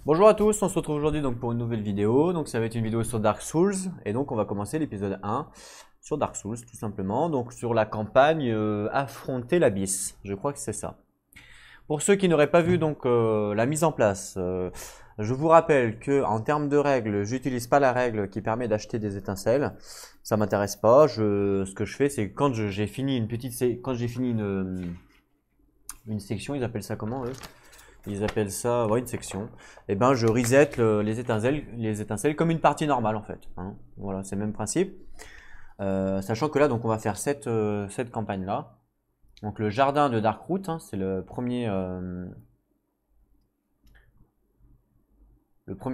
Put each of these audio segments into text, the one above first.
Bonjour à tous, on se retrouve aujourd'hui donc pour une nouvelle vidéo. Donc ça va être une vidéo sur Dark Souls et donc on va commencer l'épisode 1 sur Dark Souls tout simplement. Donc sur la campagne affronter l'abysse, je crois que c'est ça. Pour ceux qui n'auraient pas vu donc la mise en place, je vous rappelle que en termes de règles, j'utilise pas la règle qui permet d'acheter des étincelles. Ça m'intéresse pas. Ce que je fais, c'est quand j'ai fini une section, ils appellent ça comment eux? Ils appellent ça une section. Et ben je reset les étincelles comme une partie normale en fait. Hein. Voilà, c'est le même principe. Sachant que là donc on va faire cette campagne là. Donc le jardin de Darkroot, hein, c'est le premier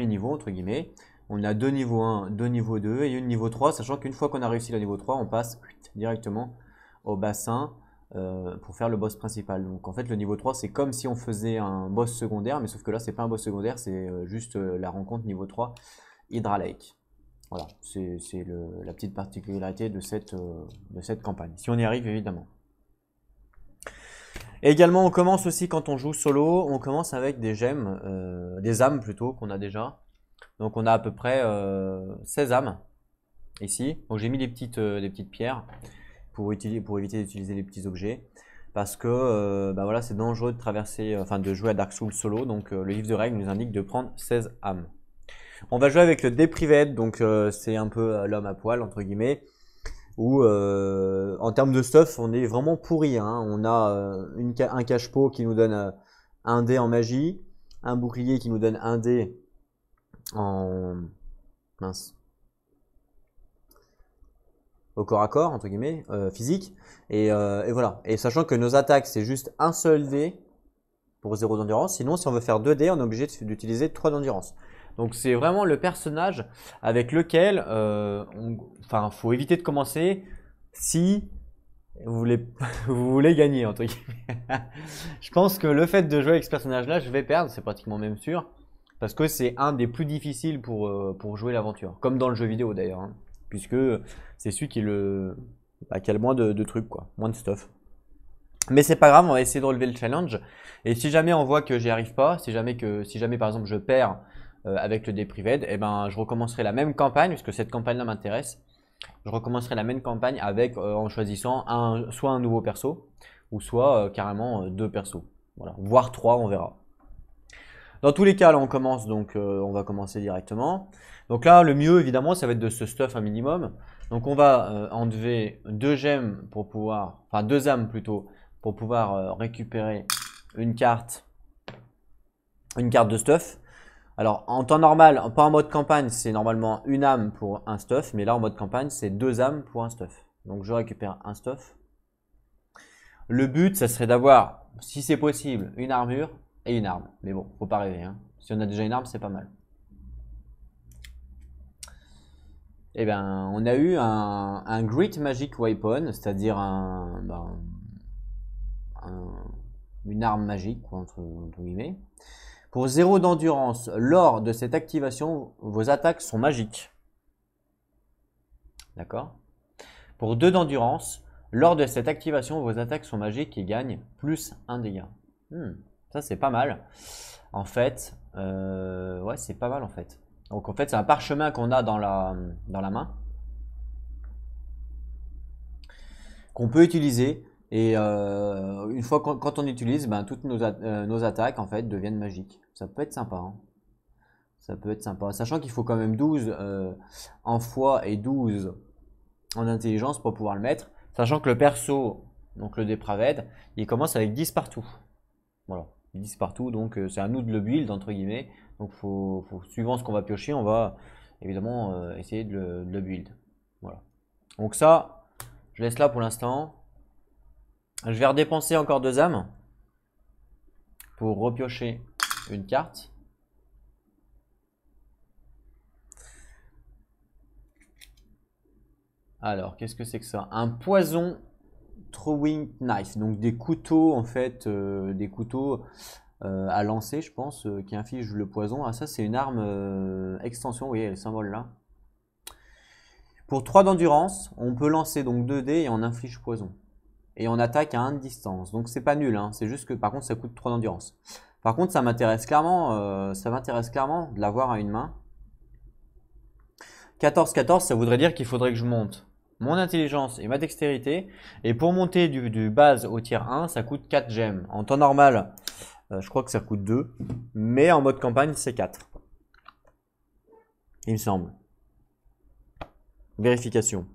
niveau entre guillemets. On a deux niveaux 1, deux niveaux 2 et une niveau 3, sachant qu'une fois qu'on a réussi le niveau 3, on passe directement au bassin pour faire le boss principal. Donc en fait le niveau 3 c'est comme si on faisait un boss secondaire, mais sauf que là c'est pas un boss secondaire, c'est juste la rencontre niveau 3 Hydra Lake. Voilà, c'est la petite particularité de cette campagne, si on y arrive évidemment. Et également on commence aussi quand on joue solo, on commence avec des gemmes, des âmes plutôt qu'on a déjà. Donc on a à peu près 16 âmes ici. Donc j'ai mis des petites pierres pour éviter d'utiliser les petits objets. Parce que bah voilà, c'est dangereux de de jouer à Dark Souls solo. Donc le livre de règles nous indique de prendre 16 âmes. On va jouer avec le Deprived, donc c'est un peu l'homme à poil entre guillemets. Où en termes de stuff, on est vraiment pourri. Hein. On a un cache-pot qui nous donne 1 dé en magie, un bouclier qui nous donne 1 dé en au corps à corps entre guillemets physique et voilà, et sachant que nos attaques c'est juste un seul dé pour 0 d'endurance, sinon si on veut faire 2 dés on est obligé d'utiliser 3 d'endurance. Donc c'est vraiment le personnage avec lequel faut éviter de commencer si vous voulez gagner entre guillemets. Je pense que le fait de jouer avec ce personnage là je vais perdre, c'est pratiquement même sûr. Parce que c'est un des plus difficiles pour jouer l'aventure. Comme dans le jeu vidéo d'ailleurs. Hein, puisque c'est celui qui a le moins de trucs, quoi. Moins de stuff. Mais c'est pas grave, on va essayer de relever le challenge. Et si jamais on voit que j'y arrive pas, si jamais par exemple je perds avec le Deprived, eh ben je recommencerai la même campagne, puisque cette campagne-là m'intéresse. Je recommencerai la même campagne avec en choisissant soit un nouveau perso, ou soit carrément 2 persos. Voilà. Voire 3, on verra. Dans tous les cas, là, on commence, donc on va commencer directement. Donc là, le mieux, évidemment, ça va être de se stuff un minimum. Donc on va enlever 2 gemmes pour pouvoir, enfin 2 âmes plutôt, pour pouvoir récupérer une carte de stuff. Alors en temps normal, pas en mode campagne, c'est normalement une âme pour un stuff, mais là en mode campagne, c'est 2 âmes pour un stuff. Donc je récupère un stuff. Le but, ça serait d'avoir, si c'est possible, une armure et une arme. Mais bon, faut pas rêver. Hein. Si on a déjà une arme, c'est pas mal. Eh bien, on a eu un Great Magic Weapon, c'est-à-dire une arme magique, quoi, entre guillemets. Pour 0 d'endurance, lors de cette activation, vos attaques sont magiques. D'accord? Pour 2 d'endurance, lors de cette activation, vos attaques sont magiques et gagnent plus 1 dégât. Ça, c'est pas mal. En fait, ouais, c'est pas mal en fait. Donc en fait, c'est un parchemin qu'on a dans la main. Qu'on peut utiliser. Et une fois quand on utilise, ben, toutes nos attaques en fait deviennent magiques. Ça peut être sympa. Hein. Ça peut être sympa. Sachant qu'il faut quand même 12 en foi et 12 en intelligence pour pouvoir le mettre. Sachant que le perso, donc le Depraved, il commence avec 10 partout. Voilà, 10 partout, donc c'est à nous de le build entre guillemets. Donc suivant ce qu'on va piocher, on va évidemment essayer de le build. Voilà. Donc ça, je laisse là pour l'instant. Je vais redépenser encore 2 âmes pour repiocher une carte. Alors, qu'est-ce que c'est que ça? Un poison throwing knife, donc des couteaux en fait, des couteaux à lancer, je pense, qui inflige le poison. Ah, ça, c'est une arme extension, vous voyez le symbole là. Pour 3 d'endurance, on peut lancer donc 2 dés et on inflige poison. Et on attaque à 1 de distance. Donc c'est pas nul, hein. C'est juste que par contre ça coûte 3 d'endurance. Par contre, ça m'intéresse clairement de l'avoir à une main. 14-14, ça voudrait dire qu'il faudrait que je monte mon intelligence et ma dextérité. Et pour monter du base au tier 1, ça coûte 4 gemmes. En temps normal, je crois que ça coûte 2. Mais en mode campagne, c'est 4. Il me semble. Vérification.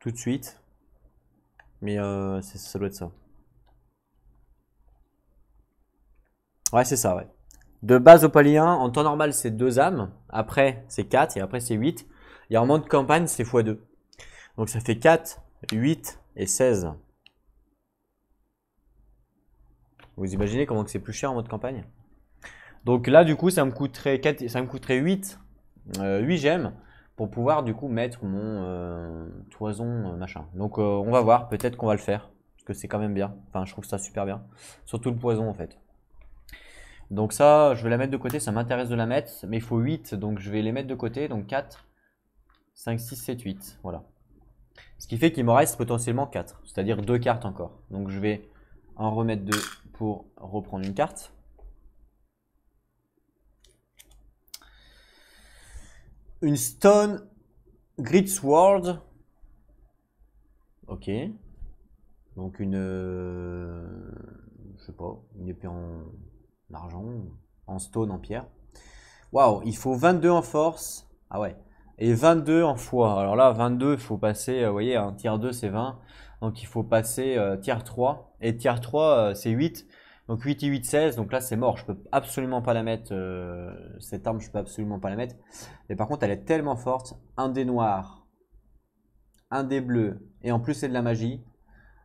Tout de suite. Mais ça doit être ça. Ouais, c'est ça, ouais. De base au palier 1, en temps normal, c'est 2 âmes. Après, c'est 4 et après, c'est 8. Et en mode campagne, c'est x2. Donc, ça fait 4, 8 et 16. Vous imaginez comment que c'est plus cher en mode campagne? Donc là, du coup, ça me coûterait 8 gemmes pour pouvoir, du coup, mettre mon toison machin. Donc, on va voir. Peut-être qu'on va le faire. Parce que c'est quand même bien. Enfin, je trouve ça super bien. Surtout le poison, en fait. Donc ça, je vais la mettre de côté, ça m'intéresse de la mettre, mais il faut 8, donc je vais les mettre de côté, donc 4, 5, 6, 7, 8, voilà. Ce qui fait qu'il me reste potentiellement 4, c'est-à-dire 2 cartes encore. Donc je vais en remettre 2 pour reprendre une carte. Une Stone Grit Sword. Ok. Donc une... je sais pas, une épée en argent, en stone, en pierre. Waouh, il faut 22 en force. Ah ouais. Et 22 en foi. Alors là, 22, il faut passer, vous voyez, un tier 2, c'est 20. Donc il faut passer tier 3. Et tier 3, c'est 8. Donc 8 et 8, 16. Donc là, c'est mort. Je peux absolument pas la mettre. Cette arme, je peux absolument pas la mettre. Mais par contre, elle est tellement forte. Un dé noir, un dé bleu. Et en plus, c'est de la magie.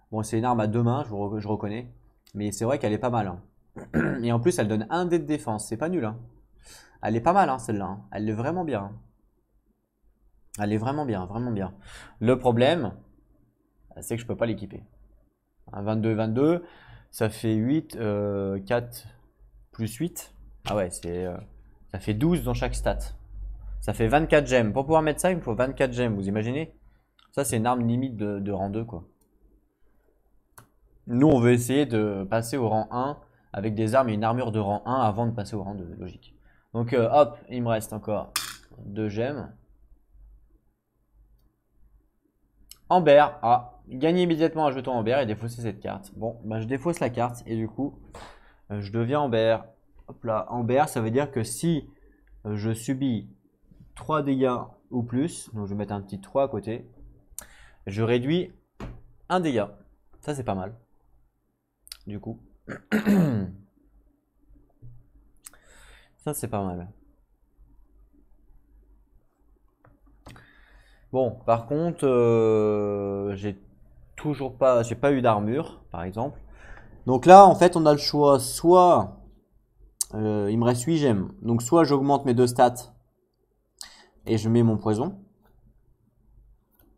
Bon, c'est une arme à deux mains, je reconnais. Mais c'est vrai qu'elle est pas mal, hein. Et en plus, elle donne un dé de défense. C'est pas nul, hein. Elle est pas mal, hein, celle-là, hein. Elle est vraiment bien, hein. Elle est vraiment bien, vraiment bien. Le problème, c'est que je peux pas l'équiper. 22, 22, ça fait 8, 4 plus 8. Ah ouais, ça fait 12 dans chaque stat. Ça fait 24 gemmes. Pour pouvoir mettre ça, il me faut 24 gemmes, vous imaginez? Ça, c'est une arme limite de rang 2, quoi. Nous, on veut essayer de passer au rang 1 avec des armes et une armure de rang 1 avant de passer au rang 2, logique. Donc, hop, il me reste encore 2 gemmes. Amber, gagner immédiatement un jeton Amber et défausser cette carte. Bon, bah, je défausse la carte et du coup, je deviens Amber. Hop là, Amber, ça veut dire que si je subis 3 dégâts ou plus, donc je vais mettre un petit 3 à côté, je réduis un dégât. Ça, c'est pas mal. Du coup, ça, c'est pas mal. Bon, par contre, j'ai pas eu d'armure, par exemple. Donc là, en fait, on a le choix, soit il me reste 8 gemmes. Donc soit j'augmente mes deux stats et je mets mon poison,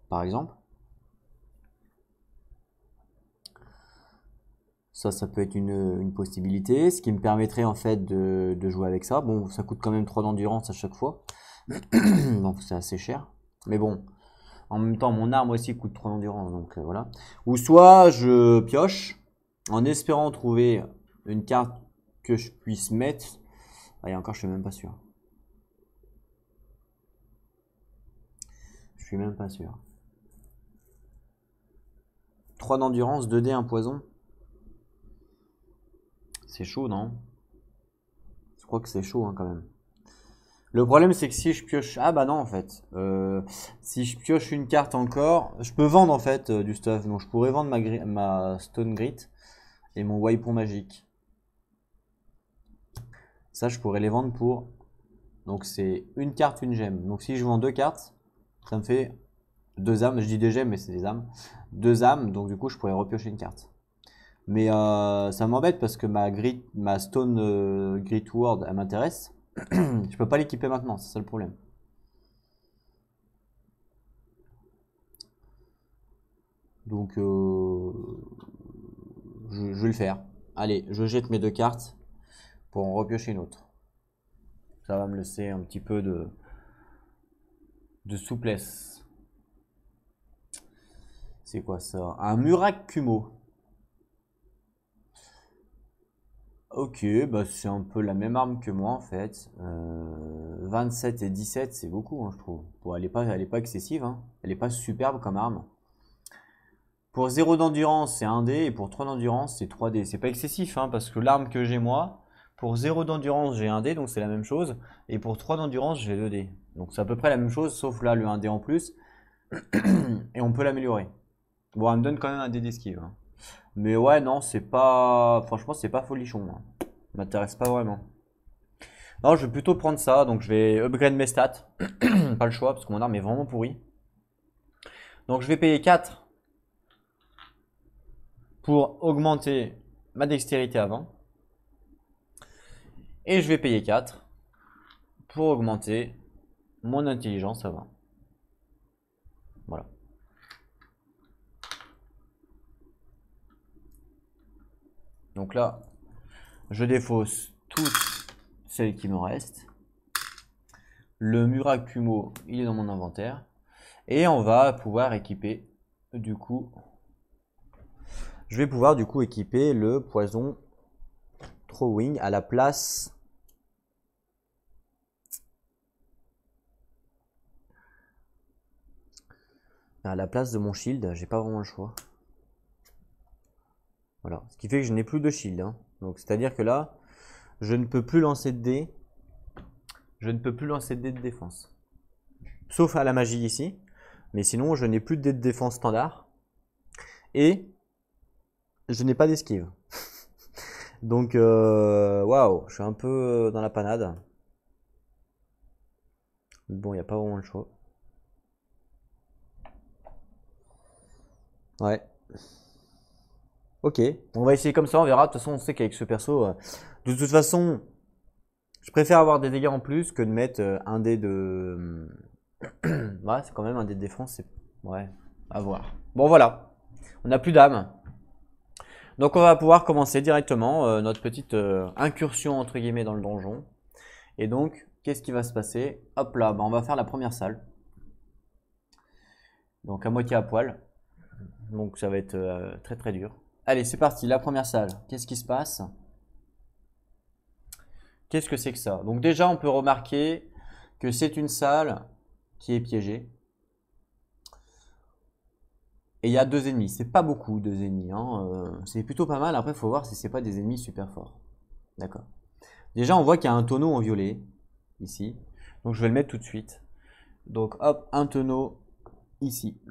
par exemple. Ça peut être une possibilité, ce qui me permettrait en fait de jouer avec ça. Bon, ça coûte quand même 3 d'endurance à chaque fois, donc c'est assez cher. Mais bon, en même temps, mon arme aussi coûte 3 d'endurance, donc voilà. Ou soit je pioche en espérant trouver une carte que je puisse mettre. Ah, et encore, je suis même pas sûr. Je suis même pas sûr. 3 d'endurance, 2 dés, un poison. C'est chaud, non? Je crois que c'est chaud, hein, quand même. Le problème, c'est que si je pioche... Ah bah non, en fait. Si je pioche une carte encore, je peux vendre, en fait, du stuff. Donc, je pourrais vendre ma Stone Grit et mon Waipon magique. Ça, je pourrais les vendre pour... Donc, c'est une carte, une gemme. Donc, si je vends deux cartes, ça me fait deux âmes. Je dis des gemmes, mais c'est des âmes. Deux âmes, donc du coup, je pourrais repiocher une carte. Mais ça m'embête parce que ma Stone Grit Ward, elle m'intéresse. Je peux pas l'équiper maintenant, c'est ça le problème. Donc je vais le faire. Allez, je jette mes deux cartes pour en repiocher une autre. Ça va me laisser un petit peu de souplesse. C'est quoi ça? Un Murak Kumo. Ok, bah c'est un peu la même arme que moi en fait. 27 et 17, c'est beaucoup, hein, je trouve. Bon, elle est pas excessive, hein. Elle est pas superbe comme arme. Pour 0 d'endurance, c'est 1 dé, et pour 3 d'endurance, c'est 3 dés. C'est pas excessif, hein, parce que l'arme que j'ai moi, pour 0 d'endurance, j'ai 1 dé, donc c'est la même chose. Et pour 3 d'endurance, j'ai 2 dés. Donc c'est à peu près la même chose, sauf là le 1 dé en plus. Et on peut l'améliorer. Bon, elle me donne quand même un dé d'esquive, hein. Mais ouais, non, c'est pas. Franchement, c'est pas folichon, hein. Ça m'intéresse pas vraiment. Non, je vais plutôt prendre ça, donc je vais upgrade mes stats. Pas le choix, parce que mon arme est vraiment pourrie. Donc je vais payer 4 pour augmenter ma dextérité avant. Et je vais payer 4 pour augmenter mon intelligence avant. Voilà. Donc là, je défausse toutes celles qui me restent. Le Murakumo, il est dans mon inventaire. Et on va pouvoir équiper, du coup, je vais pouvoir du coup équiper le poison Throwing à la place de mon shield. J'ai pas vraiment le choix. Voilà, ce qui fait que je n'ai plus de shield, hein. Donc c'est à dire que là, je ne peux plus lancer de dés. Je ne peux plus lancer de dés de défense. Sauf à la magie ici. Mais sinon, je n'ai plus de dés de défense standard. Et je n'ai pas d'esquive. Donc, waouh, je suis un peu dans la panade. Bon, il n'y a pas vraiment le choix. Ouais. Ok, on va essayer comme ça, on verra. De toute façon, on sait qu'avec ce perso, de toute façon, je préfère avoir des dégâts en plus que de mettre un dé de. Ouais, c'est quand même un dé de défense, c'est. Ouais, à voir. Bon, voilà. On n'a plus d'âme. Donc, on va pouvoir commencer directement notre petite incursion, entre guillemets, dans le donjon. Et donc, qu'est-ce qui va se passer? Hop là, bah, on va faire la première salle. Donc, à moitié à poil. Donc, ça va être très très dur. Allez, c'est parti, la première salle. Qu'est-ce qui se passe? Qu'est-ce que c'est que ça? Donc déjà, on peut remarquer que c'est une salle qui est piégée. Et il y a 2 ennemis. C'est pas beaucoup, 2 ennemis, hein. C'est plutôt pas mal. Après, il faut voir si c'est pas des ennemis super forts. D'accord. Déjà, on voit qu'il y a un tonneau en violet, ici. Donc je vais le mettre tout de suite. Donc hop, un tonneau ici.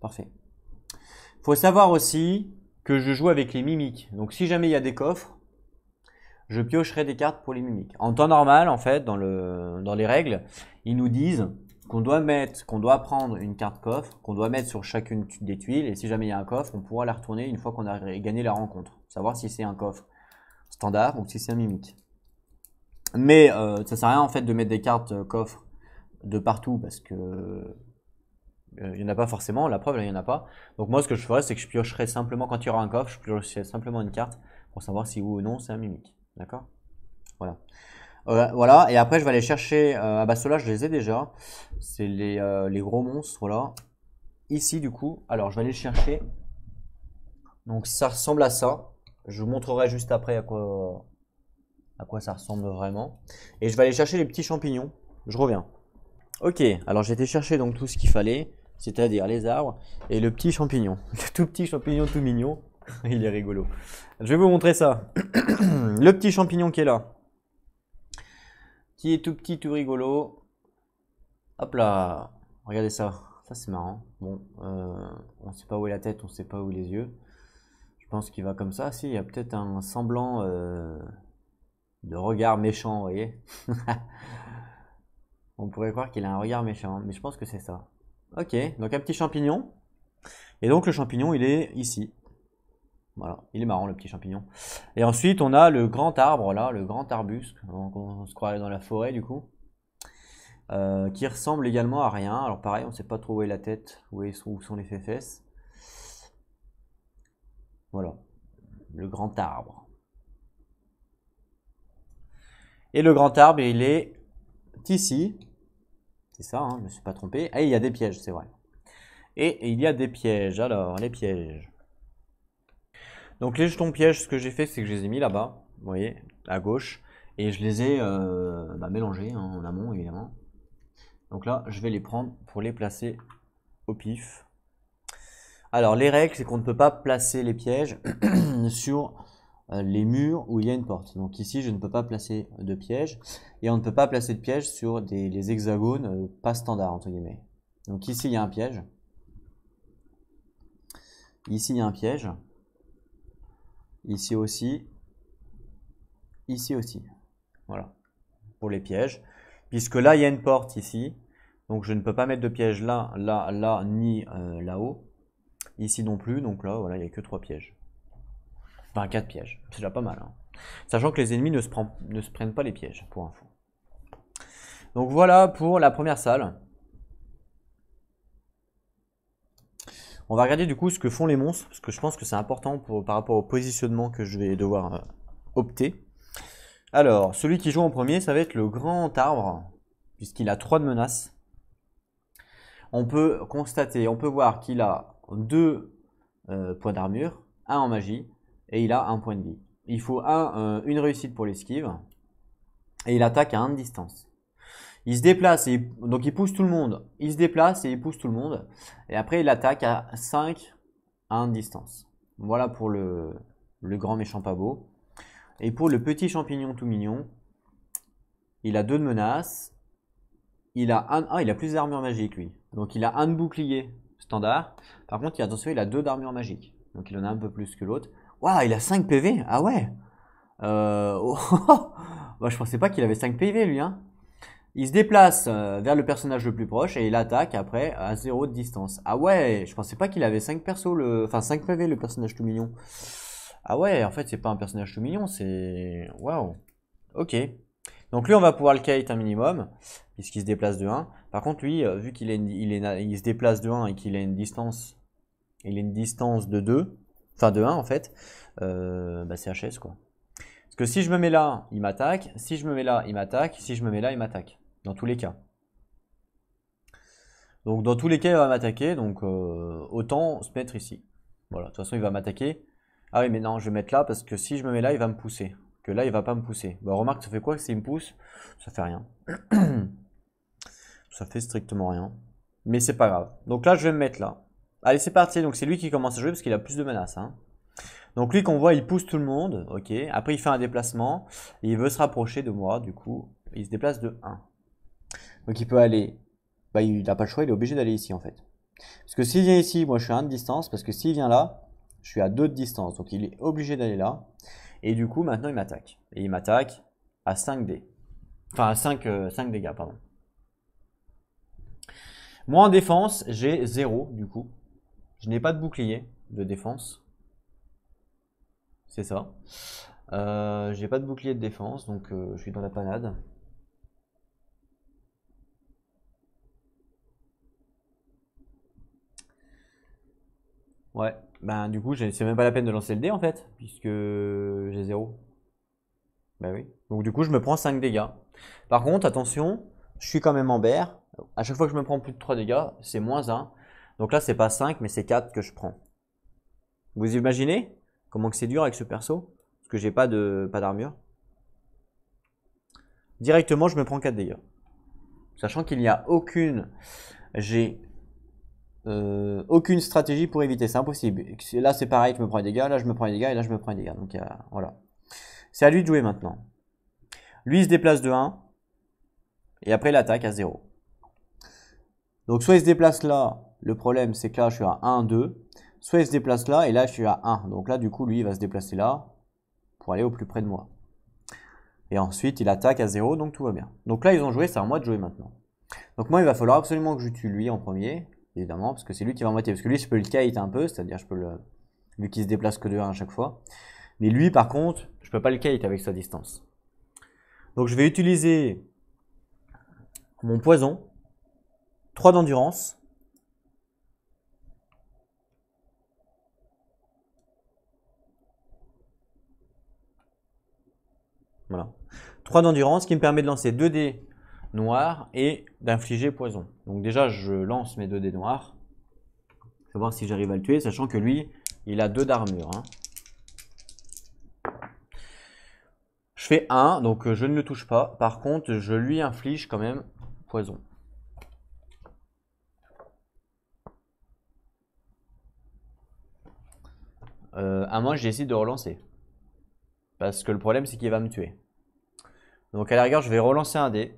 Parfait. Il faut savoir aussi que je joue avec les mimiques. Donc si jamais il y a des coffres, je piocherai des cartes pour les mimiques. En temps normal, en fait, dans les règles, ils nous disent qu'on doit prendre une carte coffre, qu'on doit mettre sur chacune des tuiles, et si jamais il y a un coffre, on pourra la retourner une fois qu'on a gagné la rencontre. Savoir si c'est un coffre standard ou si c'est un mimique. Mais ça sert à rien en fait de mettre des cartes coffres de partout parce que il n'y en a pas forcément, la preuve là il n'y en a pas. Donc moi ce que je ferais c'est que je piocherais simplement quand il y aura un coffre, je piocherais simplement une carte pour savoir si oui ou non c'est un mimique. D'accord? Voilà. Voilà, et après je vais aller chercher. Ah bah ceux-là je les ai déjà. C'est les gros monstres là. Ici du coup, alors je vais aller le chercher. Donc ça ressemble à ça. Je vous montrerai juste après à quoi ça ressemble vraiment. Et je vais aller chercher les petits champignons. Je reviens. Ok, alors j'ai été chercher donc tout ce qu'il fallait, c'est-à-dire les arbres et le petit champignon. Le tout petit champignon tout mignon. Il est rigolo. Je vais vous montrer ça. Le petit champignon qui est là. Qui est tout petit, tout rigolo. Hop là. Regardez ça. Ça c'est marrant. Bon, on sait pas où est la tête, on sait pas où les yeux. Je pense qu'il va comme ça. Si, il y a peut-être un semblant de regard méchant, vous voyez. On pourrait croire qu'il a un regard méchant, mais je pense que c'est ça. Ok, donc un petit champignon. Et donc le champignon, il est ici. Voilà, il est marrant le petit champignon. Et ensuite, on a le grand arbre, là, le grand arbuste. Donc, on se croirait dans la forêt, du coup. Qui ressemble également à rien. Alors pareil, on ne sait pas trop où est la tête, où sont les fesses. Voilà, le grand arbre. Et le grand arbre, il est ici. C'est ça, hein, je ne me suis pas trompé. Ah, il y a des pièges, c'est vrai. Et il y a des pièges. Alors, les pièges. Donc les jetons pièges, ce que j'ai fait, c'est que je les ai mis là-bas, vous voyez, à gauche, et je les ai mélangés hein, en amont évidemment. Donc là, je vais les prendre pour les placer au pif. Alors les règles, c'est qu'on ne peut pas placer les pièges sur les murs où il y a une porte. Donc ici, je ne peux pas placer de piège, et on ne peut pas placer de piège sur les hexagones pas standards entre guillemets. Donc ici, il y a un piège. Ici, il y a un piège. Ici aussi. Ici aussi. Voilà. Pour les pièges. Puisque là, il y a une porte ici. Donc, je ne peux pas mettre de piège là, là, là, ni là-haut. Ici non plus. Donc là, voilà, il n'y a que 3 pièges. Enfin, 4 pièges. C'est déjà pas mal. Hein. Sachant que les ennemis ne se prennent pas les pièges, pour info. Donc, voilà pour la première salle. On va regarder du coup ce que font les monstres, parce que je pense que c'est important par rapport au positionnement que je vais devoir opter. Alors, celui qui joue en premier, ça va être le grand arbre, puisqu'il a 3 de menaces. On peut constater, on peut voir qu'il a 2 points d'armure, 1 en magie, et il a 1 point de vie. Il faut une réussite pour l'esquive, et il attaque à 1 de distance. Il se déplace, donc il pousse tout le monde. Il se déplace et il pousse tout le monde. Et après, il attaque à 5 à 1 de distance. Voilà pour le grand méchant pas beau. Et pour le petit champignon tout mignon, il a 2 de menace. Il a plus d'armure magique, lui. Donc, il a 1 de bouclier standard. Par contre, attention, il a 2 d'armure magique. Donc, il en a un peu plus que l'autre. Waouh, il a 5 PV. Ah ouais. Bah, je pensais pas qu'il avait 5 PV, lui, hein. Il se déplace vers le personnage le plus proche et il attaque après à 0 de distance. Ah ouais, je pensais pas qu'il avait 5 persos, enfin 5 PV le personnage tout mignon. Ah ouais, en fait c'est pas un personnage tout mignon, c'est... Waouh. Ok. Donc lui on va pouvoir le kite un minimum, puisqu'il se déplace de 1. Par contre lui, vu qu'il il se déplace de 1 et qu'il a une distance... Il a une distance de 2, enfin de 1 en fait, bah c'est HS quoi. Parce que si je me mets là, il m'attaque. Si je me mets là, il m'attaque. Si je me mets là, il m'attaque. Dans tous les cas. Donc dans tous les cas, il va m'attaquer. Donc autant se mettre ici. Voilà, de toute façon, il va m'attaquer. Ah oui, mais non, je vais mettre là parce que si je me mets là, il va me pousser. Que là, il va pas me pousser. Bah, remarque, ça fait quoi s'il me pousse? Ça fait rien. Ça fait strictement rien. Mais c'est pas grave. Donc là, je vais me mettre là. Allez, c'est parti. Donc c'est lui qui commence à jouer parce qu'il a plus de menaces. Hein. Donc lui qu'on voit, il pousse tout le monde, ok. Après il fait un déplacement, et il veut se rapprocher de moi, du coup, il se déplace de 1. Donc il peut aller, bah il n'a pas le choix, il est obligé d'aller ici en fait. Parce que s'il vient ici, moi je suis à 1 de distance, parce que s'il vient là, je suis à 2 de distance, donc il est obligé d'aller là. Et du coup maintenant il m'attaque. Et il m'attaque à 5 dés. Enfin à 5 dégâts, pardon. Moi en défense, j'ai 0 du coup. Je n'ai pas de bouclier de défense. C'est ça. J'ai pas de bouclier de défense, donc je suis dans la panade. Ouais, ben du coup, c'est même pas la peine de lancer le dé en fait, puisque j'ai 0. Ben oui. Donc du coup, je me prends 5 dégâts. Par contre, attention, je suis quand même en berre. À chaque fois que je me prends plus de 3 dégâts, c'est moins 1. Donc là, c'est pas 5, mais c'est 4 que je prends. Vous imaginez comment que c'est dur avec ce perso? Parce que j'ai pas d'armure. Directement, je me prends 4 dégâts. Sachant qu'il n'y a aucune stratégie pour éviter, c'est impossible. Là c'est pareil, je me prends des dégâts, là je me prends des dégâts et là je me prends des dégâts. Donc voilà. C'est à lui de jouer maintenant. Lui il se déplace de 1 et après il attaque à 0. Donc soit il se déplace là, le problème c'est que là je suis à 1, 2. Soit il se déplace là et là je suis à 1. Donc là du coup lui il va se déplacer là pour aller au plus près de moi. Et ensuite il attaque à 0, donc tout va bien. Donc là ils ont joué, c'est à moi de jouer maintenant. Donc moi il va falloir absolument que je tue lui en premier, évidemment, parce que c'est lui qui va m'embêter. Parce que lui je peux le kite un peu, c'est-à-dire je peux le... vu qu'il se déplace que de 1 à chaque fois. Mais lui par contre, je peux pas le kite avec sa distance. Donc je vais utiliser mon poison, 3 d'endurance. Voilà. 3 d'endurance qui me permet de lancer 2 dés noirs et d'infliger poison. Donc déjà, je lance mes 2 dés noirs. Je vais voir si j'arrive à le tuer, sachant que lui, il a 2 d'armure. Hein. Je fais 1, donc je ne le touche pas. Par contre, je lui inflige quand même poison. À moins que je décide de relancer. Parce que le problème, c'est qu'il va me tuer. Donc à la rigueur, je vais relancer un dé.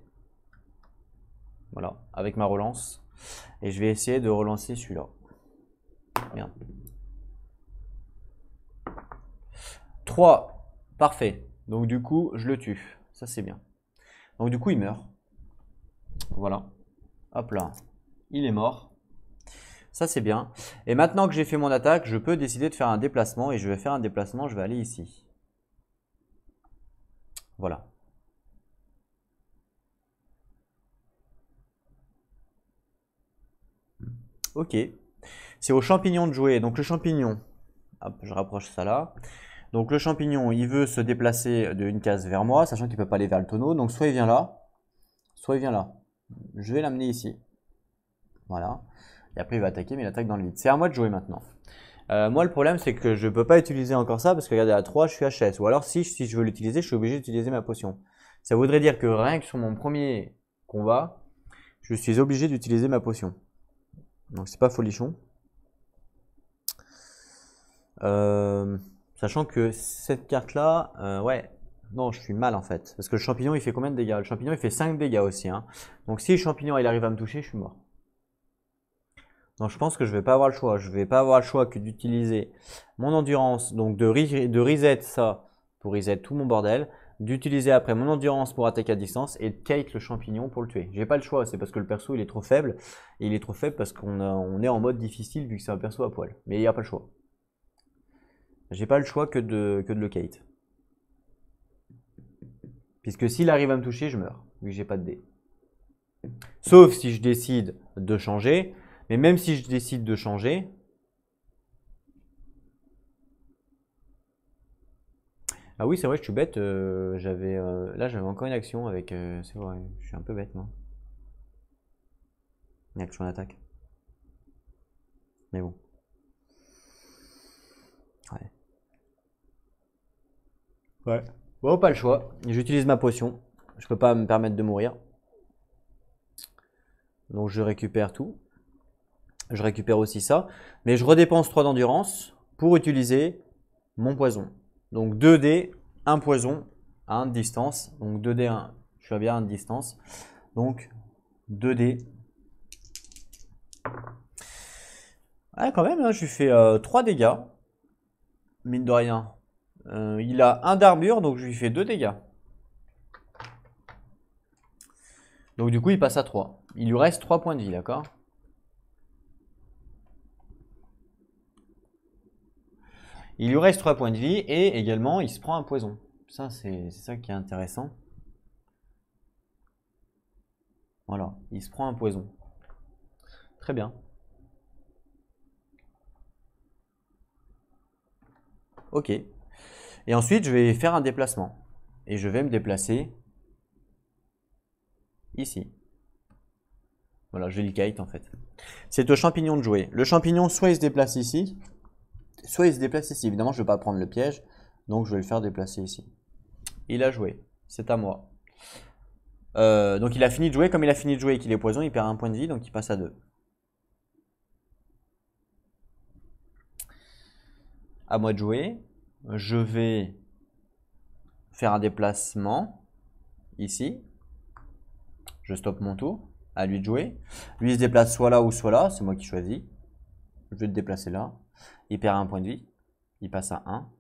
Voilà, avec ma relance. Et je vais essayer de relancer celui-là. Merde. 3. Parfait. Donc du coup, je le tue. Ça, c'est bien. Donc du coup, il meurt. Voilà. Hop là. Il est mort. Ça, c'est bien. Et maintenant que j'ai fait mon attaque, je peux décider de faire un déplacement. Et je vais faire un déplacement, je vais aller ici. Voilà. Ok. C'est au champignon de jouer. Donc le champignon, hop, je rapproche ça là. Donc le champignon, il veut se déplacer d'une case vers moi, sachant qu'il ne peut pas aller vers le tonneau. Donc soit il vient là, soit il vient là. Je vais l'amener ici. Voilà. Et après il va attaquer, mais il attaque dans le vide. C'est à moi de jouer maintenant. Moi le problème c'est que je ne peux pas utiliser encore ça parce que regardez à 3 je suis HS. Ou alors si je veux l'utiliser, je suis obligé d'utiliser ma potion. Ça voudrait dire que rien que sur mon premier combat, je suis obligé d'utiliser ma potion. Donc c'est pas folichon. Sachant que cette carte là, ouais, non, je suis mal en fait. Parce que le champignon il fait combien de dégâts? Le champignon il fait 5 dégâts aussi. Hein. Donc si le champignon il arrive à me toucher, je suis mort. Donc je pense que je vais pas avoir le choix. Je vais pas avoir le choix que d'utiliser mon endurance, donc de reset ça pour reset tout mon bordel. D'utiliser après mon endurance pour attaquer à distance et de kite le champignon pour le tuer. J'ai pas le choix, c'est parce que le perso il est trop faible. Et il est trop faible parce qu'on est en mode difficile vu que c'est un perso à poil. Mais il n'y a pas le choix. J'ai pas le choix que de le kite. Puisque s'il arrive à me toucher, je meurs, vu que j'ai pas de dés. Sauf si je décide de changer. Mais même si je décide de changer. Ah oui, c'est vrai, je suis bête. Là, j'avais encore une action avec. C'est vrai, je suis un peu bête, moi. Une action d'attaque. Mais bon. Ouais. Ouais. Bon, pas le choix. J'utilise ma potion. Je peux pas me permettre de mourir. Donc je récupère tout. Je récupère aussi ça. Mais je redépense 3 d'endurance pour utiliser mon poison. Donc 2 dés, 1 poison à 1 de distance. Donc 2 dés, 1. Je suis à bien 1 de distance. Donc 2 dés. Ah, quand même, hein, je lui fais 3 dégâts. Mine de rien. Il a 1 d'armure, donc je lui fais 2 dégâts. Donc du coup, il passe à 3. Il lui reste 3 points de vie, d'accord? Il lui reste 3 points de vie et également, il se prend un poison. Ça, c'est ça qui est intéressant. Voilà, il se prend un poison. Très bien. Ok. Et ensuite, je vais faire un déplacement. Et je vais me déplacer ici. Voilà, je vais le kite en fait. C'est au champignon de jouer. Le champignon, soit il se déplace ici, soit il se déplace ici. Évidemment, je ne vais pas prendre le piège, donc je vais le faire déplacer ici. Il a joué. C'est à moi. Donc il a fini de jouer. Comme il a fini de jouer et qu'il est poison, il perd 1 point de vie, donc il passe à 2. À moi de jouer. Je vais faire un déplacement ici. Je stoppe mon tour. À lui de jouer. Lui il se déplace soit là ou soit là. C'est moi qui choisis. Je vais le déplacer là. Il perd 1 point de vie. Il passe à 1.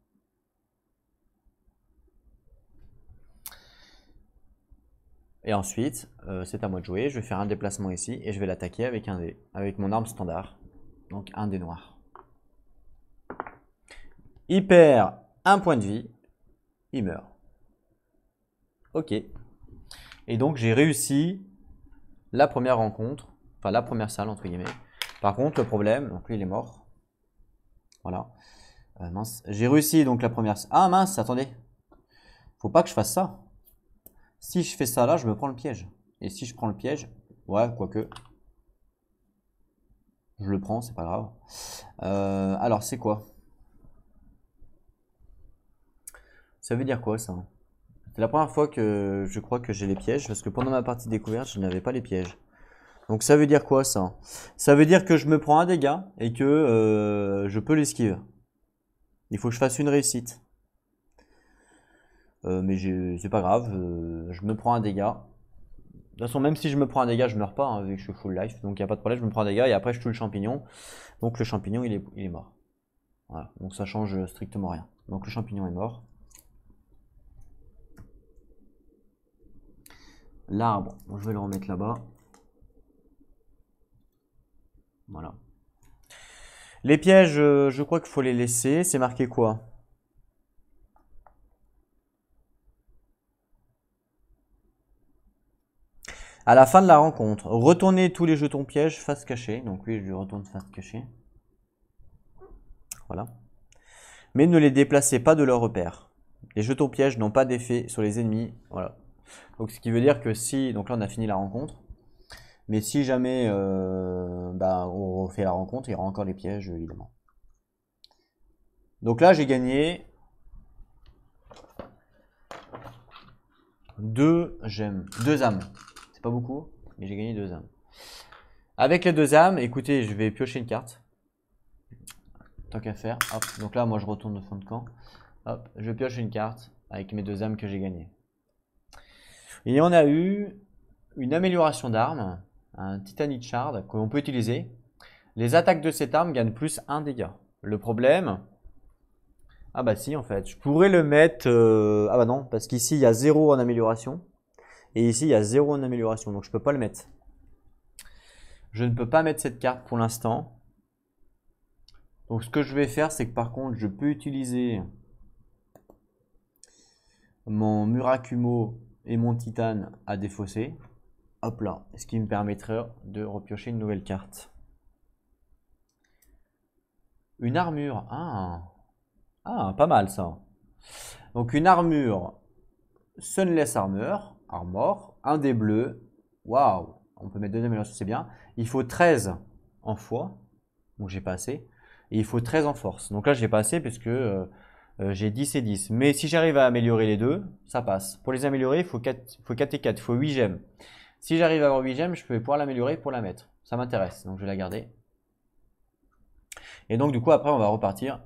Et ensuite, c'est à moi de jouer. Je vais faire un déplacement ici et je vais l'attaquer avec un dé, avec mon arme standard. Donc un dé noir. Il perd 1 point de vie. Il meurt. Ok. Et donc j'ai réussi la première rencontre. Enfin la première salle entre guillemets. Par contre, le problème, donc lui il est mort. Voilà. Mince. J'ai réussi donc la première. Ah mince, attendez. Faut pas que je fasse ça. Si je fais ça là, je me prends le piège. Et si je prends le piège, ouais, quoique. Je le prends, c'est pas grave. Alors, c'est quoi? Ça veut dire quoi ça? C'est la première fois que je crois que j'ai les pièges, parce que pendant ma partie découverte, je n'avais pas les pièges. Donc ça veut dire quoi ça? Ça veut dire que je me prends un dégât et que je peux l'esquive. Il faut que je fasse une réussite. Mais c'est pas grave, je me prends un dégât. De toute façon, même si je me prends un dégât, je meurs pas, hein, vu que je suis full life. Donc il n'y a pas de problème, je me prends un dégât et après je tue le champignon. Donc le champignon, il est mort. Voilà, donc ça change strictement rien. Donc le champignon est mort. L'arbre, je vais le remettre là-bas. Voilà. Les pièges, je crois qu'il faut les laisser. C'est marqué quoi? À la fin de la rencontre, retournez tous les jetons pièges face cachée. Donc oui, je lui retourne face cachée. Voilà. Mais ne les déplacez pas de leur repère. Les jetons pièges n'ont pas d'effet sur les ennemis. Voilà. Donc ce qui veut dire que si, donc là on a fini la rencontre, mais si jamais on refait la rencontre, il y aura encore les pièges évidemment. Donc là j'ai gagné 2 gemmes, 2 âmes. C'est pas beaucoup, mais j'ai gagné 2 âmes. Avec les 2 âmes, écoutez, je vais piocher une carte. Tant qu'à faire. Hop. Donc là, moi je retourne au fond de camp. Hop, je pioche une carte avec mes 2 âmes que j'ai gagnées. Et on a eu une amélioration d'arme, un Titanite Shard que l'on peut utiliser. Les attaques de cette arme gagnent plus 1 dégât. Le problème... Ah bah si en fait, je pourrais le mettre... Ah bah non, parce qu'ici il y a 0 en amélioration. Et ici il y a 0 en amélioration, donc je peux pas le mettre. Je ne peux pas mettre cette carte pour l'instant. Donc ce que je vais faire, c'est que par contre, je peux utiliser mon Murakumo et mon Titane à défausser. Hop là, ce qui me permettrait de repiocher une nouvelle carte. Une armure. Ah, pas mal ça. Donc une armure Sunless Armor, un des bleus. Waouh, on peut mettre 2 améliorations, c'est bien. Il faut 13 en foi, donc j'ai pas assez. Et il faut 13 en force. Donc là, j'ai pas assez puisque j'ai 10 et 10. Mais si j'arrive à améliorer les deux, ça passe. Pour les améliorer, il faut 4 et 4, il faut 8 gemmes. Si j'arrive à avoir 8 gemmes, je peux pouvoir l'améliorer pour la mettre. Ça m'intéresse, donc je vais la garder. Et donc du coup, après, on va repartir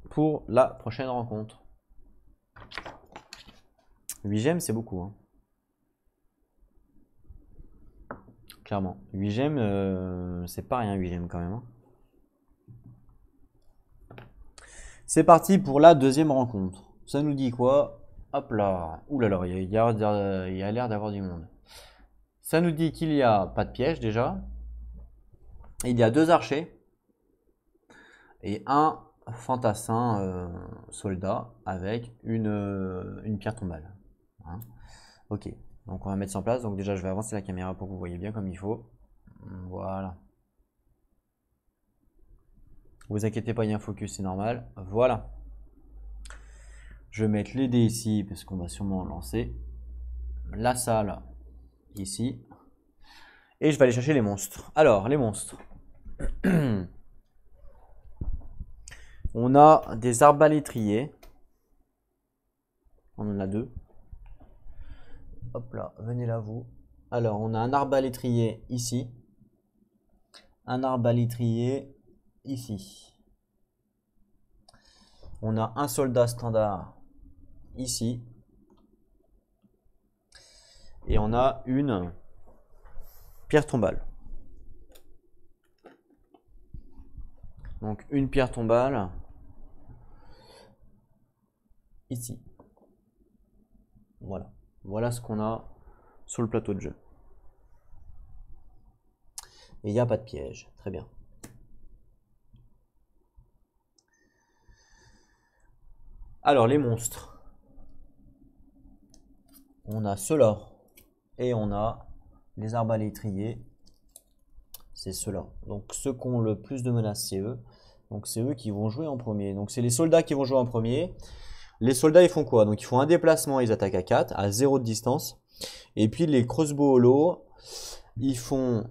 pour la prochaine rencontre. 8 gemmes, c'est beaucoup. Hein. Clairement. 8 gemmes, c'est pas rien 8 gemmes quand même. Hein. C'est parti pour la deuxième rencontre. Ça nous dit quoi? Hop là. Ouh là là, il y a l'air d'avoir du monde. Ça nous dit qu'il n'y a pas de piège déjà. Il y a 2 archers. Et un fantassin soldat avec une pierre tombale. Hein. Ok, donc on va mettre ça en place. Donc déjà je vais avancer la caméra pour que vous voyez bien comme il faut. Voilà. Vous inquiétez pas, il y a un focus, c'est normal. Voilà. Je vais mettre les dés ici parce qu'on va sûrement lancer. La salle ici. Et je vais aller chercher les monstres. Alors, les monstres. On a des arbalétriers. On en a 2. Hop là, venez là vous. Alors, on a un arbalétrier ici. Un arbalétrier ici. On a un soldat standard ici. Et on a une pierre tombale. Donc une pierre tombale ici. Voilà. Voilà ce qu'on a sur le plateau de jeu. Et il n'y a pas de piège. Très bien. Alors les monstres. On a ceux-là. Et on a les arbalétriers. C'est ceux-là. Donc ceux qui ont le plus de menaces, c'est eux. Donc c'est eux qui vont jouer en premier. Donc c'est les soldats qui vont jouer en premier. Les soldats, ils font quoi? Donc ils font un déplacement, ils attaquent à 4, à 0 de distance. Et puis les crossbow hollow, ils font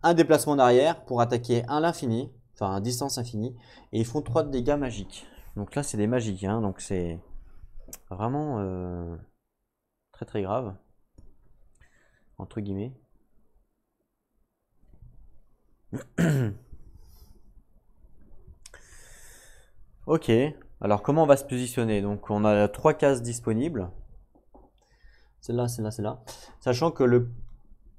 un déplacement en arrière pour attaquer à l'infini, enfin à distance infinie. Et ils font 3 de dégâts magiques. Donc là, c'est des magiques, hein, donc c'est Vraiment très très grave. Entre guillemets. Ok, alors comment on va se positionner? Donc on a 3 cases disponibles. Celle-là, celle-là, celle-là. Sachant que le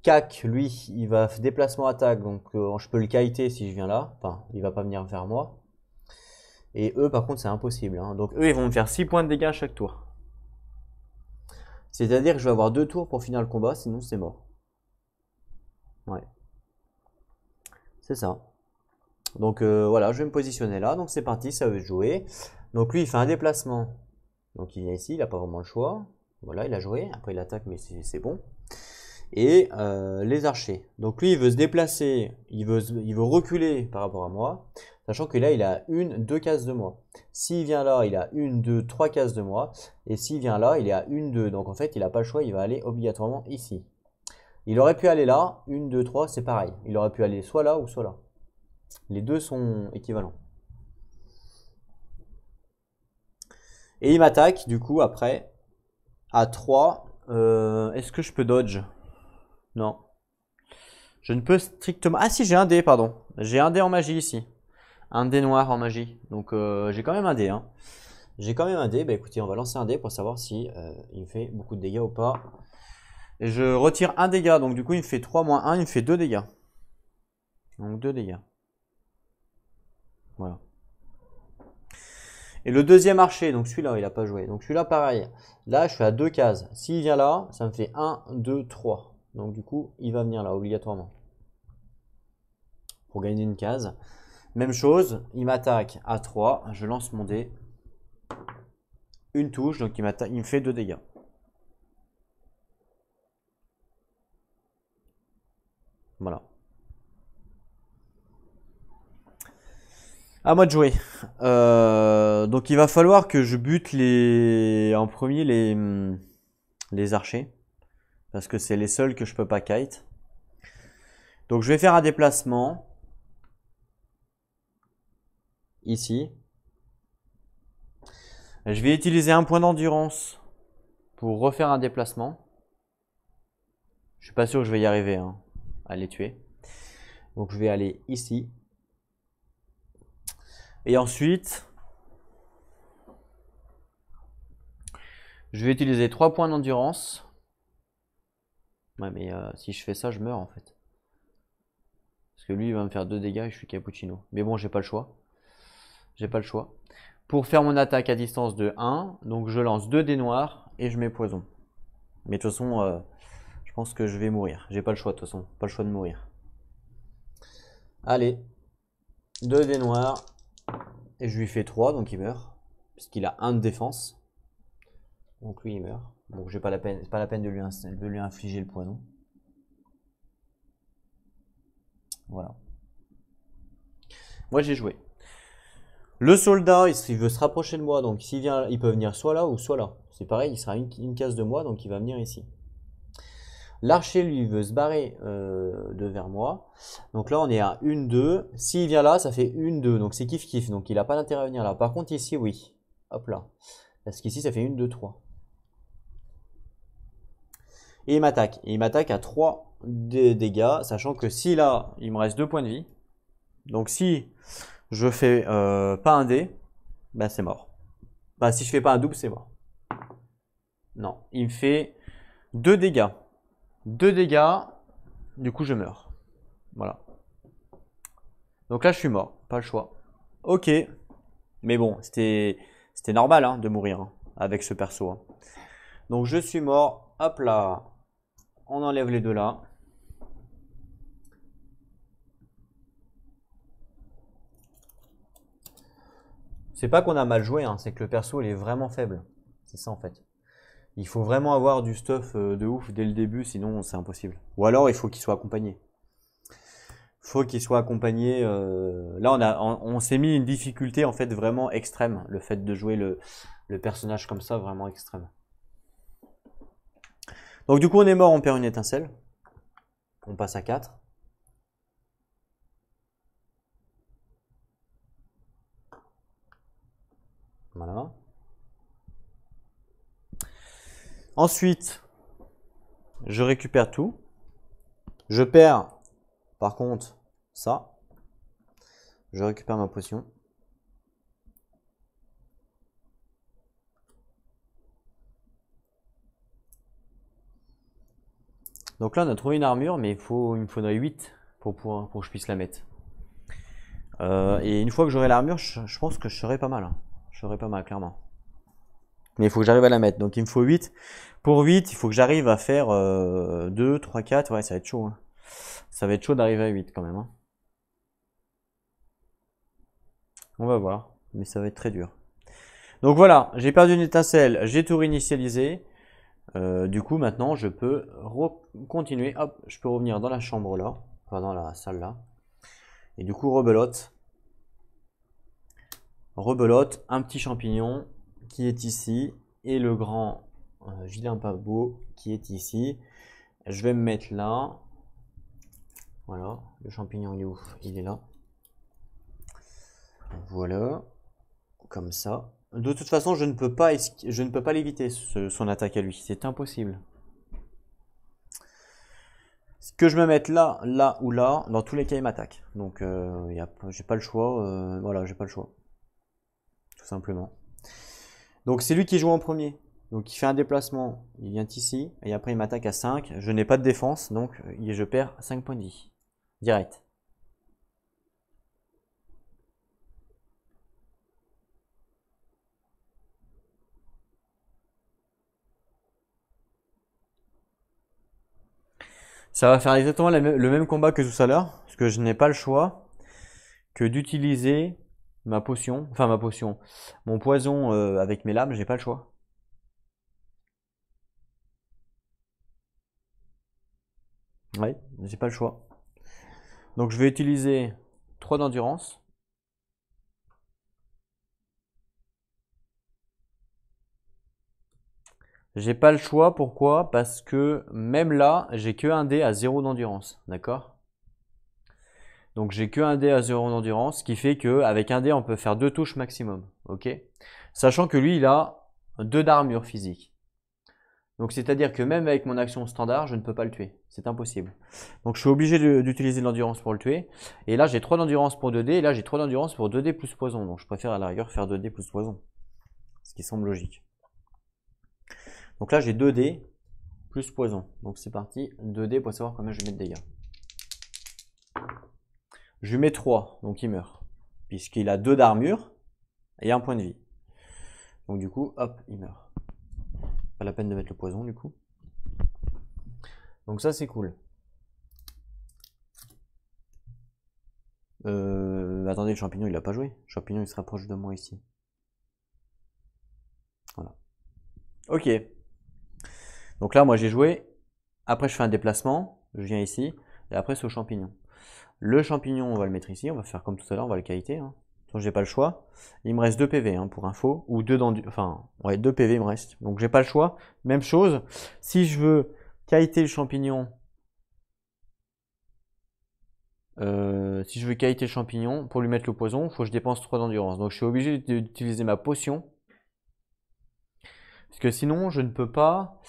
CAC, lui, il va déplacement attaque, donc je peux le kiter si je viens là. Enfin, il va pas venir vers moi. Et eux, par contre, c'est impossible, hein. Donc eux, ils vont me faire 6 points de dégâts à chaque tour. C'est-à-dire que je vais avoir 2 tours pour finir le combat, sinon c'est mort. Ouais. C'est ça. Donc voilà, je vais me positionner là. Donc c'est parti, ça veut jouer. Donc lui, il fait un déplacement. Donc il vient ici, il n'a pas vraiment le choix. Voilà, il a joué. Après, il attaque, mais c'est bon. Et les archers. Donc lui, il veut se déplacer, il veut reculer par rapport à moi, sachant que là, il a 2 cases de moi. S'il vient là, il a 2, 3 cases de moi. Et s'il vient là, il est à 2. Donc en fait, il n'a pas le choix, il va aller obligatoirement ici. Il aurait pu aller là, 2, 3, c'est pareil. Il aurait pu aller soit là ou soit là. Les deux sont équivalents. Et il m'attaque, du coup, après, à 3. Est-ce que je peux dodge? Non. Je ne peux strictement... Ah si, j'ai un dé, pardon. J'ai un dé en magie ici. Un dé noir en magie. Donc j'ai quand même un dé. Hein. J'ai quand même un dé. Bah écoutez, on va lancer un dé pour savoir si il me fait beaucoup de dégâts ou pas. Et je retire un dégât. Donc du coup, il me fait 3 moins 1, il me fait 2 dégâts. Donc 2 dégâts. Voilà. Et le deuxième archer, donc celui-là, il n'a pas joué. Donc celui-là, pareil. Là, je suis à 2 cases. S'il vient là, ça me fait 1, 2, 3. Donc du coup, il va venir là, obligatoirement. Pour gagner une case. Même chose, il m'attaque à 3. Je lance mon dé. Une touche, donc il me fait 2 dégâts. Voilà. À moi de jouer. Donc il va falloir que je bute en premier les archers. Parce que c'est les seuls que je peux pas kite. Donc je vais faire un déplacement. Ici. Je vais utiliser un point d'endurance pour refaire un déplacement. Je suis pas sûr que je vais y arriver hein, à les tuer. Donc je vais aller ici. Et ensuite, je vais utiliser 3 points d'endurance. Ouais, mais si je fais ça, je meurs en fait. Parce que lui, il va me faire 2 dégâts et je suis cappuccino. Mais bon, j'ai pas le choix. J'ai pas le choix. Pour faire mon attaque à distance de 1, donc je lance 2 dés noirs et je mets poison. Mais de toute façon, je pense que je vais mourir. J'ai pas le choix de toute façon. Pas le choix de mourir. Allez. 2 dés noirs. Et je lui fais 3, donc il meurt. Puisqu'il a 1 de défense. Donc lui, il meurt. Donc j'ai pas la peine, c'est pas la peine de lui infliger le poison. Voilà. Moi j'ai joué. Le soldat, il veut se rapprocher de moi, donc s'il vient, il peut venir soit là ou soit là. C'est pareil, il sera une case de moi, donc il va venir ici. L'archer, lui, veut se barrer de vers moi. Donc là, on est à 1, 2. S'il vient là, ça fait 1, 2. Donc c'est kiff-kiff. Donc il n'a pas d'intérêt à venir là. Par contre, ici, oui. Hop là. Parce qu'ici, ça fait 1, 2, 3. Et il m'attaque. Et il m'attaque à 3 dégâts, sachant que si là, il me reste 2 points de vie. Donc si je fais pas un dé, ben c'est mort. Bah si je fais pas un double, c'est mort. Non, il me fait 2 dégâts. 2 dégâts, du coup je meurs. Voilà. Donc là je suis mort, pas le choix. Ok. Mais bon, c'était normal hein, de mourir hein, avec ce perso. Hein. Donc je suis mort. Hop là. On enlève les deux là. C'est pas qu'on a mal joué, hein, c'est que le perso il est vraiment faible. C'est ça en fait. Il faut vraiment avoir du stuff de ouf dès le début, sinon c'est impossible. Ou alors il faut qu'il soit accompagné. Faut qu'il soit accompagné. Là on s'est mis une difficulté en fait vraiment extrême. Le fait de jouer le personnage comme ça, vraiment extrême. Donc du coup on est mort, on perd une étincelle. On passe à 4. Voilà. Ensuite, je récupère tout. Je perds, par contre, ça. Je récupère ma potion. Donc là, on a trouvé une armure, mais il me faudrait 8 pour que je puisse la mettre. Et une fois que j'aurai l'armure, je pense que je serai pas mal. Je serai pas mal, clairement. Mais il faut que j'arrive à la mettre. Donc il me faut 8. Pour 8, il faut que j'arrive à faire 2, 3, 4. Ouais, ça va être chaud. Hein. Ça va être chaud d'arriver à 8 quand même. Hein. On va voir. Mais ça va être très dur. Donc voilà, j'ai perdu une étincelle. J'ai tout réinitialisé. Du coup, maintenant, je peux continuer. Hop, je peux revenir dans la chambre là. Enfin, dans la salle là. Et du coup, rebelote. Rebelote, un petit champignon qui est ici. Et le grand vilain pas beau qui est ici. Je vais me mettre là. Voilà, le champignon il est où? Il est là. Voilà, comme ça. De toute façon, je ne peux pas l'éviter, son attaque à lui. C'est impossible. Que je me mette là, là ou là, dans tous les cas, il m'attaque. Donc, j'ai pas le choix. Voilà, j'ai pas le choix. Tout simplement. Donc, c'est lui qui joue en premier. Donc, il fait un déplacement. Il vient ici. Et après, il m'attaque à 5. Je n'ai pas de défense. Donc, je perds 5 points de vie. Direct. Ça va faire exactement le même combat que tout à l'heure, parce que je n'ai pas le choix que d'utiliser ma potion, mon poison avec mes lames, j'ai pas le choix. Ouais, j'ai pas le choix. Donc je vais utiliser 3 d'endurance. J'ai pas le choix, pourquoi? Parce que même là, j'ai que un dé à 0 d'endurance, d'accord? Donc j'ai que un dé à 0 d'endurance, ce qui fait qu'avec un dé, on peut faire 2 touches maximum, ok? Sachant que lui, il a 2 d'armure physique. Donc c'est-à-dire que même avec mon action standard, je ne peux pas le tuer. C'est impossible. Donc je suis obligé d'utiliser de l'endurance pour le tuer. Et là, j'ai 3 d'endurance pour 2 dés, et là, j'ai 3 d'endurance pour 2 dés plus poison. Donc je préfère à la rigueur faire 2 dés plus poison. Ce qui semble logique. Donc là, j'ai 2 dés plus poison. Donc c'est parti, 2 dés pour savoir combien je mets de dégâts. Je lui mets 3, donc il meurt. Puisqu'il a 2 d'armure et 1 point de vie. Donc du coup, hop, il meurt. Pas la peine de mettre le poison du coup. Donc ça, c'est cool. Attendez, le champignon, il a pas joué. Le champignon, il se rapproche de moi ici. Voilà. Ok. Donc là, moi, j'ai joué. Après, je fais un déplacement. Je viens ici. Et après, c'est au champignon. Le champignon, on va le mettre ici. On va faire comme tout à l'heure. On va le qualité. Hein. Donc, j'ai pas le choix. Il me reste 2 PV hein, pour info. Ou 2 enfin, ouais, 2 PV, il me reste. Donc, j'ai pas le choix. Même chose. Si je veux qualité le champignon, pour lui mettre le poison, il faut que je dépense 3 d'endurance. Donc je suis obligé d'utiliser ma potion. Parce que sinon, je ne peux pas.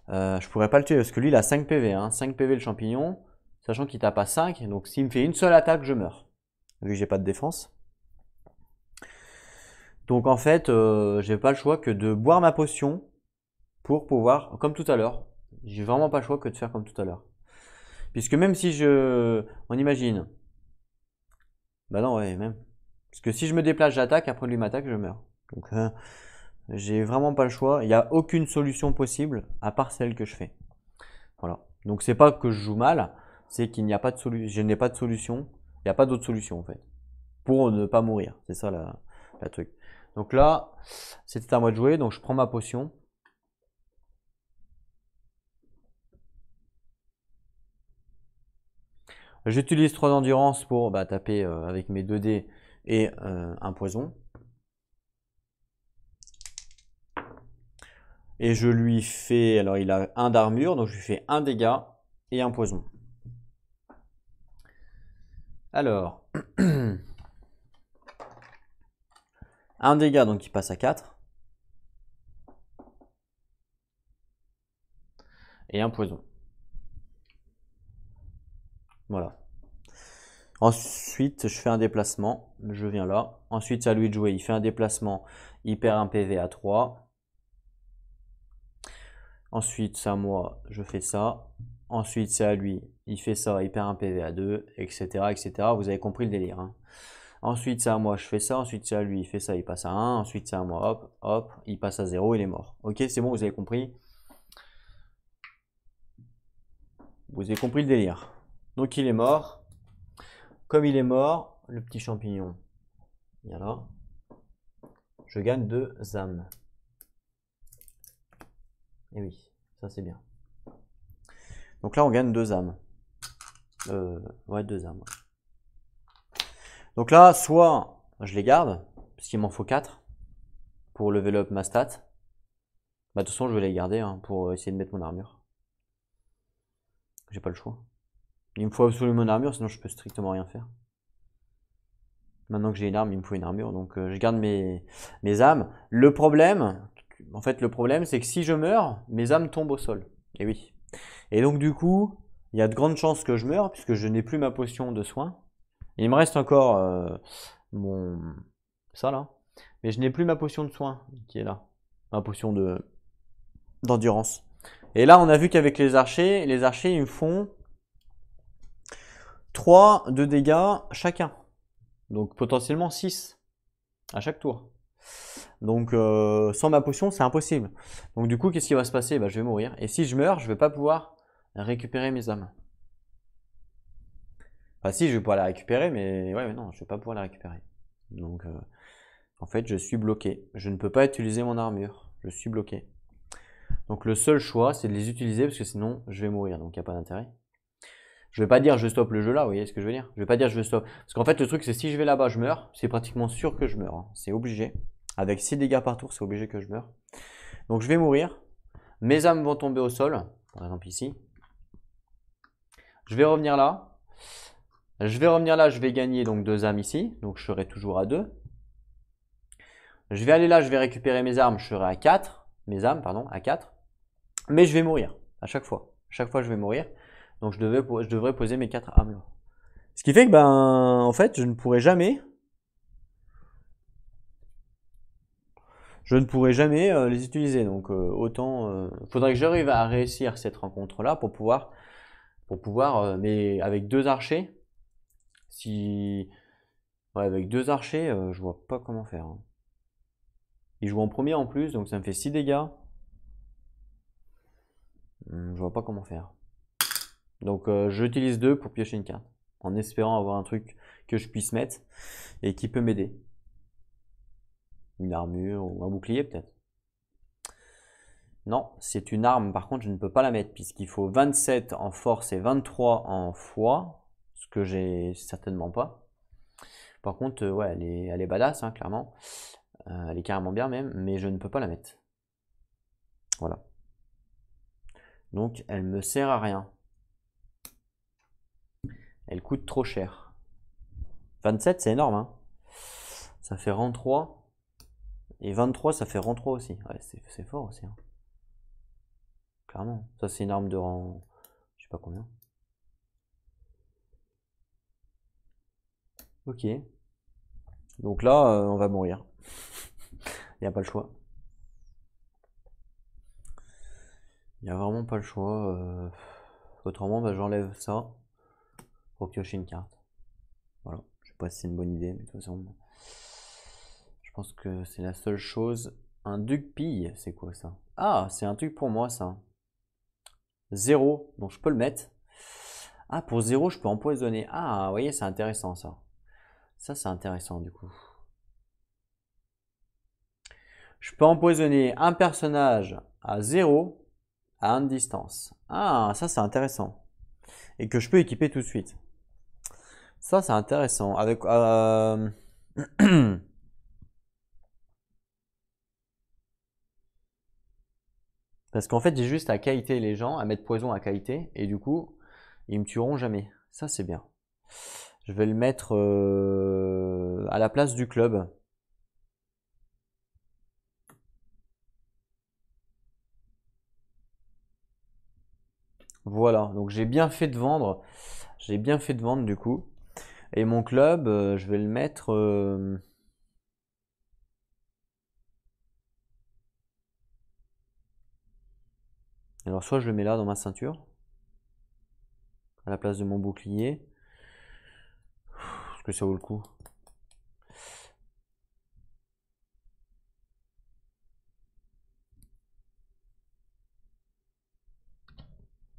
Je pourrais pas le tuer parce que lui, il a 5 PV. Hein, 5 PV le champignon. Sachant qu'il tape à 5. Donc s'il me fait une seule attaque, je meurs. Vu que j'ai pas de défense. Donc en fait, j'ai pas le choix que de boire ma potion pour pouvoir, comme tout à l'heure. J'ai vraiment pas le choix que de faire comme tout à l'heure. Puisque même si on imagine. Bah non, ouais, même. Parce que si je me déplace, j'attaque, après lui m'attaque, je meurs. Donc j'ai vraiment pas le choix. Il n'y a aucune solution possible à part celle que je fais. Voilà. Donc c'est pas que je joue mal, c'est qu'il n'y a pas de solution. Je n'ai pas de solution. Il n'y a pas d'autre solution en fait. Pour ne pas mourir. C'est ça la truc. Donc là, c'était à moi de jouer. Donc je prends ma potion. J'utilise 3 d'endurance pour taper avec mes 2 dés et un poison. Et je lui fais, alors il a 1 d'armure, donc je lui fais 1 dégât et un poison. Alors, 1 dégât, donc il passe à 4. et un poison. Voilà. Ensuite, je fais un déplacement. Je viens là. Ensuite, c'est à lui de jouer. Il fait un déplacement. Il perd un PV à 3. Ensuite, c'est à moi. Je fais ça. Ensuite, c'est à lui. Il fait ça. Il perd un PV à 2, etc., etc. Vous avez compris le délire, hein. Ensuite, c'est à moi. Je fais ça. Ensuite, c'est à lui. Il fait ça. Il passe à 1. Ensuite, c'est à moi. Hop, hop. Il passe à 0. Il est mort. Ok, c'est bon. Vous avez compris. Vous avez compris le délire. Donc, il est mort. Comme il est mort, le petit champignon, viens là. Je gagne 2 âmes. Et oui, ça c'est bien. Donc là, on gagne 2 âmes. Ouais, 2 âmes. Donc là, soit je les garde, parce qu'il m'en faut 4 pour level up ma stat. Bah, de toute façon, je vais les garder, hein, pour essayer de mettre mon armure. J'ai pas le choix. Il me faut absolument une armure, sinon je peux strictement rien faire. Maintenant que j'ai une arme, il me faut une armure, donc je garde mes âmes. Le problème, c'est que si je meurs, mes âmes tombent au sol. Et oui. Et donc du coup, il y a de grandes chances que je meure, puisque je n'ai plus ma potion de soin. Il me reste encore ça là, mais je n'ai plus ma potion de soin qui est là, ma potion d'endurance. Et là, on a vu qu'avec les archers, ils me font 3 de dégâts chacun. Donc potentiellement 6 à chaque tour. Donc sans ma potion, c'est impossible. Donc du coup, qu'est-ce qui va se passer? Bah, je vais mourir. Et si je meurs, je vais pas pouvoir récupérer mes âmes. Enfin si, je vais pouvoir la récupérer, mais ouais, mais non, je vais pas pouvoir la récupérer. Donc en fait, je suis bloqué. Je ne peux pas utiliser mon armure. Je suis bloqué. Donc le seul choix, c'est de les utiliser parce que sinon, je vais mourir. Donc il n'y a pas d'intérêt. Je vais pas dire je stoppe le jeu là, vous voyez ce que je veux dire? Je vais pas dire je stoppe. Parce qu'en fait, le truc, c'est si je vais là-bas, je meurs. C'est pratiquement sûr que je meurs, hein. C'est obligé. Avec 6 dégâts par tour, c'est obligé que je meure. Donc je vais mourir. Mes âmes vont tomber au sol. Par exemple ici. Je vais revenir là. Je vais gagner donc 2 âmes ici. Donc je serai toujours à 2. Je vais aller là, je vais récupérer mes armes. Je serai à 4. Mes âmes, pardon, à 4. Mais je vais mourir à chaque fois. Chaque fois, je vais mourir. Donc je devrais poser mes 4 âmes là. Ce qui fait que, en fait, je ne pourrai jamais les utiliser. Donc autant, faudrait que j'arrive à réussir cette rencontre là pour pouvoir mais avec 2 archers, si ouais, avec 2 archers, je vois pas comment faire, hein. Ils jouent en premier en plus, donc ça me fait 6 dégâts. Je vois pas comment faire. Donc j'utilise 2 pour piocher une carte, en espérant avoir un truc que je puisse mettre et qui peut m'aider. Une armure ou un bouclier peut-être. Non, c'est une arme, par contre je ne peux pas la mettre puisqu'il faut 27 en force et 23 en foi, ce que j'ai certainement pas. Par contre, ouais, elle est badass, hein, clairement. Elle est carrément bien même, mais je ne peux pas la mettre. Voilà. Donc elle me sert à rien. Elle coûte trop cher. 27 c'est énorme, hein. Ça fait rang 3. Et 23 ça fait rang 3 aussi. Ouais, c'est fort aussi, hein. Clairement. Ça c'est une arme de rang, je sais pas combien. Ok. Donc là, on va mourir. Il n'y a pas le choix. Il n'y a vraiment pas le choix. Autrement, bah, j'enlève ça pour piocher une carte. Voilà. Je sais pas si c'est une bonne idée, mais de toute façon, je pense que c'est la seule chose. Un duc pille, c'est quoi ça? Ah, c'est un truc pour moi ça. 0, donc je peux le mettre. Ah, pour 0, je peux empoisonner. Ah, vous voyez, c'est intéressant ça. Ça, c'est intéressant du coup. Je peux empoisonner un personnage à 0 à 1 distance. Ah, ça c'est intéressant. Et que je peux équiper tout de suite. Ça c'est intéressant. Avec parce qu'en fait j'ai juste à kiter les gens, à mettre poison à kiter, et du coup ils me tueront jamais. Ça c'est bien. Je vais le mettre à la place du club. Voilà, donc j'ai bien fait de vendre. J'ai bien fait de vendre du coup. Et mon club, je vais le mettre... Alors soit je le mets là dans ma ceinture, à la place de mon bouclier. Est-ce que ça vaut le coup?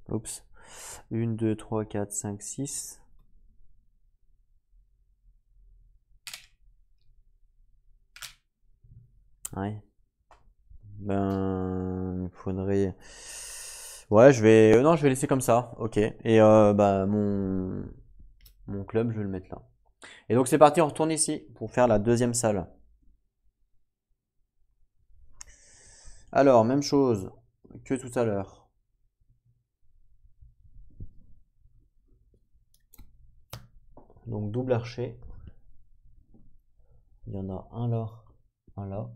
Oups. 1, 2, 3, 4, 5, 6. Ouais. Ben, il faudrait... Ouais, je vais... non, je vais laisser comme ça. Ok. Et bah, mon club, je vais le mettre là. Et donc c'est parti, on retourne ici pour faire la deuxième salle. Alors, même chose que tout à l'heure. Donc double archer. Il y en a un là, un là.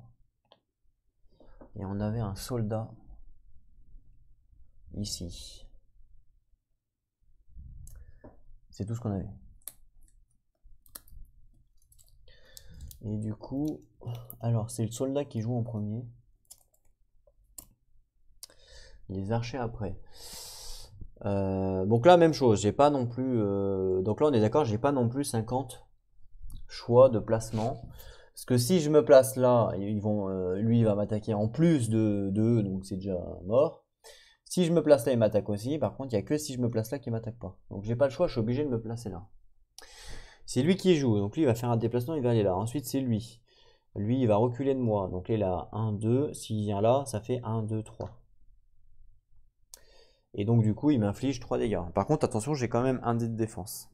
Et on avait un soldat ici. C'est tout ce qu'on avait. Et du coup, alors c'est le soldat qui joue en premier. Les archers après. Donc là, même chose. J'ai pas non plus. Donc là, on est d'accord, j'ai pas non plus 50 choix de placement. Parce que si je me place là, lui il va m'attaquer en plus de eux, donc c'est déjà mort. Si je me place là, il m'attaque aussi. Par contre, il n'y a que si je me place là qu'il m'attaque pas. Donc j'ai pas le choix, je suis obligé de me placer là. C'est lui qui joue, donc lui il va faire un déplacement, il va aller là. Ensuite c'est lui. Lui il va reculer de moi. Donc là il a 1, 2. S'il vient là, ça fait 1, 2, 3. Et donc du coup il m'inflige 3 dégâts. Par contre attention, j'ai quand même un dé de défense.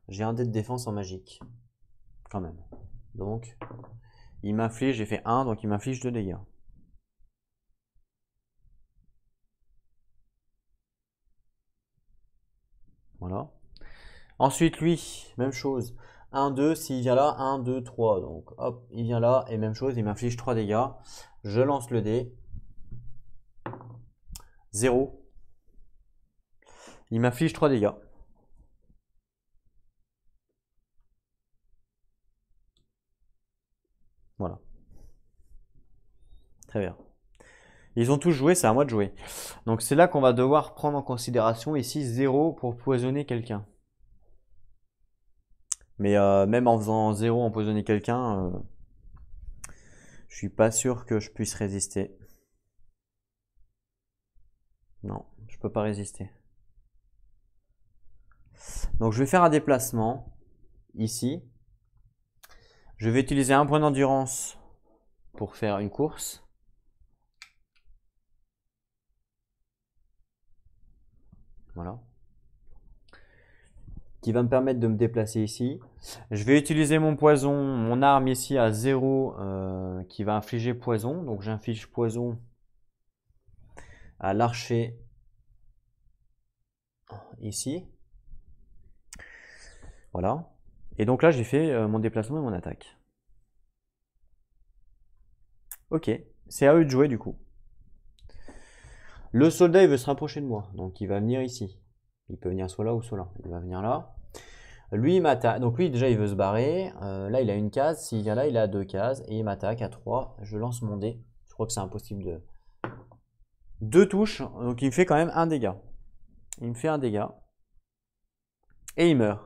J'ai un dé de défense en magique. Quand même. Donc il m'inflige, j'ai fait 1, donc il m'inflige 2 dégâts. Voilà. Ensuite, lui, même chose. 1, 2, s'il vient là, 1, 2, 3. Donc, hop, il vient là, et même chose, il m'inflige 3 dégâts. Je lance le dé. 0. Il m'inflige 3 dégâts. Voilà. Très bien. Ils ont tous joué, c'est à moi de jouer. Donc, c'est là qu'on va devoir prendre en considération ici 0 pour poisonner quelqu'un. Mais même en faisant 0 empoisonner quelqu'un, je suis pas sûr que je puisse résister. Non, je peux pas résister. Donc je vais faire un déplacement ici. Je vais utiliser un point d'endurance pour faire une course. Voilà. Qui va me permettre de me déplacer ici. Je vais utiliser mon poison, mon arme ici à 0 qui va infliger poison. Donc j'inflige poison à l'archer ici. Voilà. Et donc là j'ai fait mon déplacement et mon attaque. Ok, c'est à eux de jouer du coup. Le soldat il veut se rapprocher de moi, donc il va venir ici. Il peut venir soit là ou soit là. Il va venir là. Lui il m'attaque, donc lui déjà il veut se barrer. Là il a une case, s'il vient là il a 2 cases et il m'attaque à 3. Je lance mon dé. Je crois que c'est impossible de... 2 touches, donc il me fait quand même un dégât. Il me fait un dégât. Et il meurt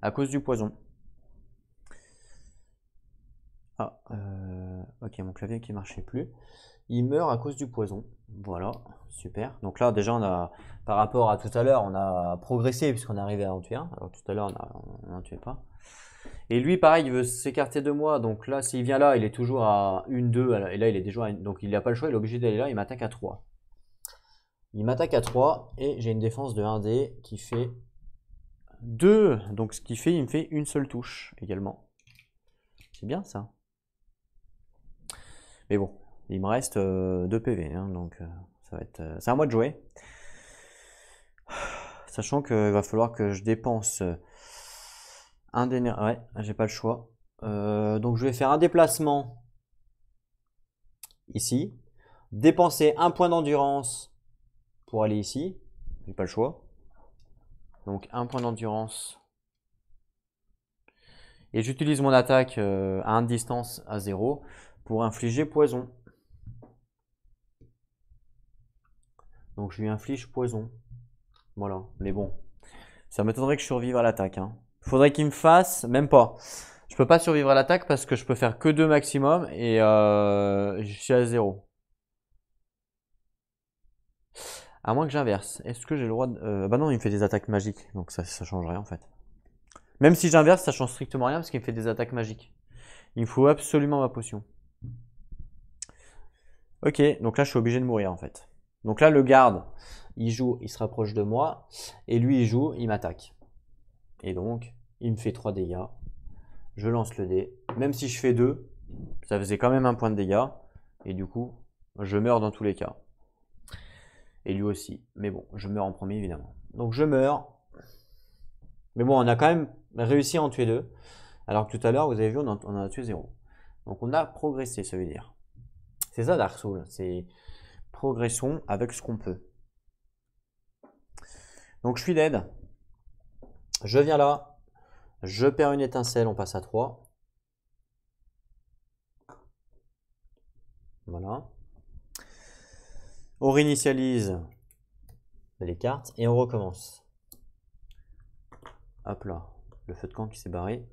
à cause du poison. Ah, ok, mon clavier qui marchait plus. Il meurt à cause du poison. Voilà, super. Donc là, déjà, on a, par rapport à tout à l'heure, on a progressé puisqu'on est arrivé à en tuer un. Alors tout à l'heure, on n'en tuait pas. Et lui, pareil, il veut s'écarter de moi. Donc là, s'il vient là, il est toujours à 1, 2. Et là, il est déjà à 1. Donc il n'a pas le choix, il est obligé d'aller là. Il m'attaque à 3. Il m'attaque à 3 et j'ai une défense de 1 dé qui fait 2. Donc ce qui fait, il me fait une seule touche également. C'est bien ça. Mais bon, il me reste 2 PV, hein, donc ça va être. C'est à moi de jouer. Sachant qu'il va falloir que je dépense un d'énergie. Ouais, j'ai pas le choix. Donc je vais faire un déplacement ici. Dépenser un point d'endurance pour aller ici. J'ai pas le choix. Donc un point d'endurance. Et j'utilise mon attaque à une distance à 0 pour infliger poison. Donc je lui inflige poison. Voilà, mais bon. Ça m'étonnerait que je survive à l'attaque. Hein. Faudrait qu'il me fasse, même pas. Je peux pas survivre à l'attaque parce que je peux faire que 2 maximum et je suis à 0. À moins que j'inverse. Est-ce que j'ai le droit de... bah non, il me fait des attaques magiques. Donc ça change rien en fait. Même si j'inverse, ça change strictement rien parce qu'il me fait des attaques magiques. Il me faut absolument ma potion. Ok, donc là je suis obligé de mourir en fait. Donc là le garde, il joue, il se rapproche de moi. Et lui il joue, il m'attaque. Et donc, il me fait 3 dégâts. Je lance le dé. Même si je fais 2, ça faisait quand même un point de dégâts. Et du coup, je meurs dans tous les cas. Et lui aussi. Mais bon, je meurs en premier évidemment. Donc je meurs. Mais bon, on a quand même réussi à en tuer 2. Alors que tout à l'heure, vous avez vu, on en a tué 0. Donc on a progressé, ça veut dire. C'est ça Dark Souls. C'est progression avec ce qu'on peut. Donc je suis dead. Je viens là. Je perds une étincelle, on passe à 3. Voilà. On réinitialise les cartes et on recommence. Hop là, le feu de camp qui s'est barré.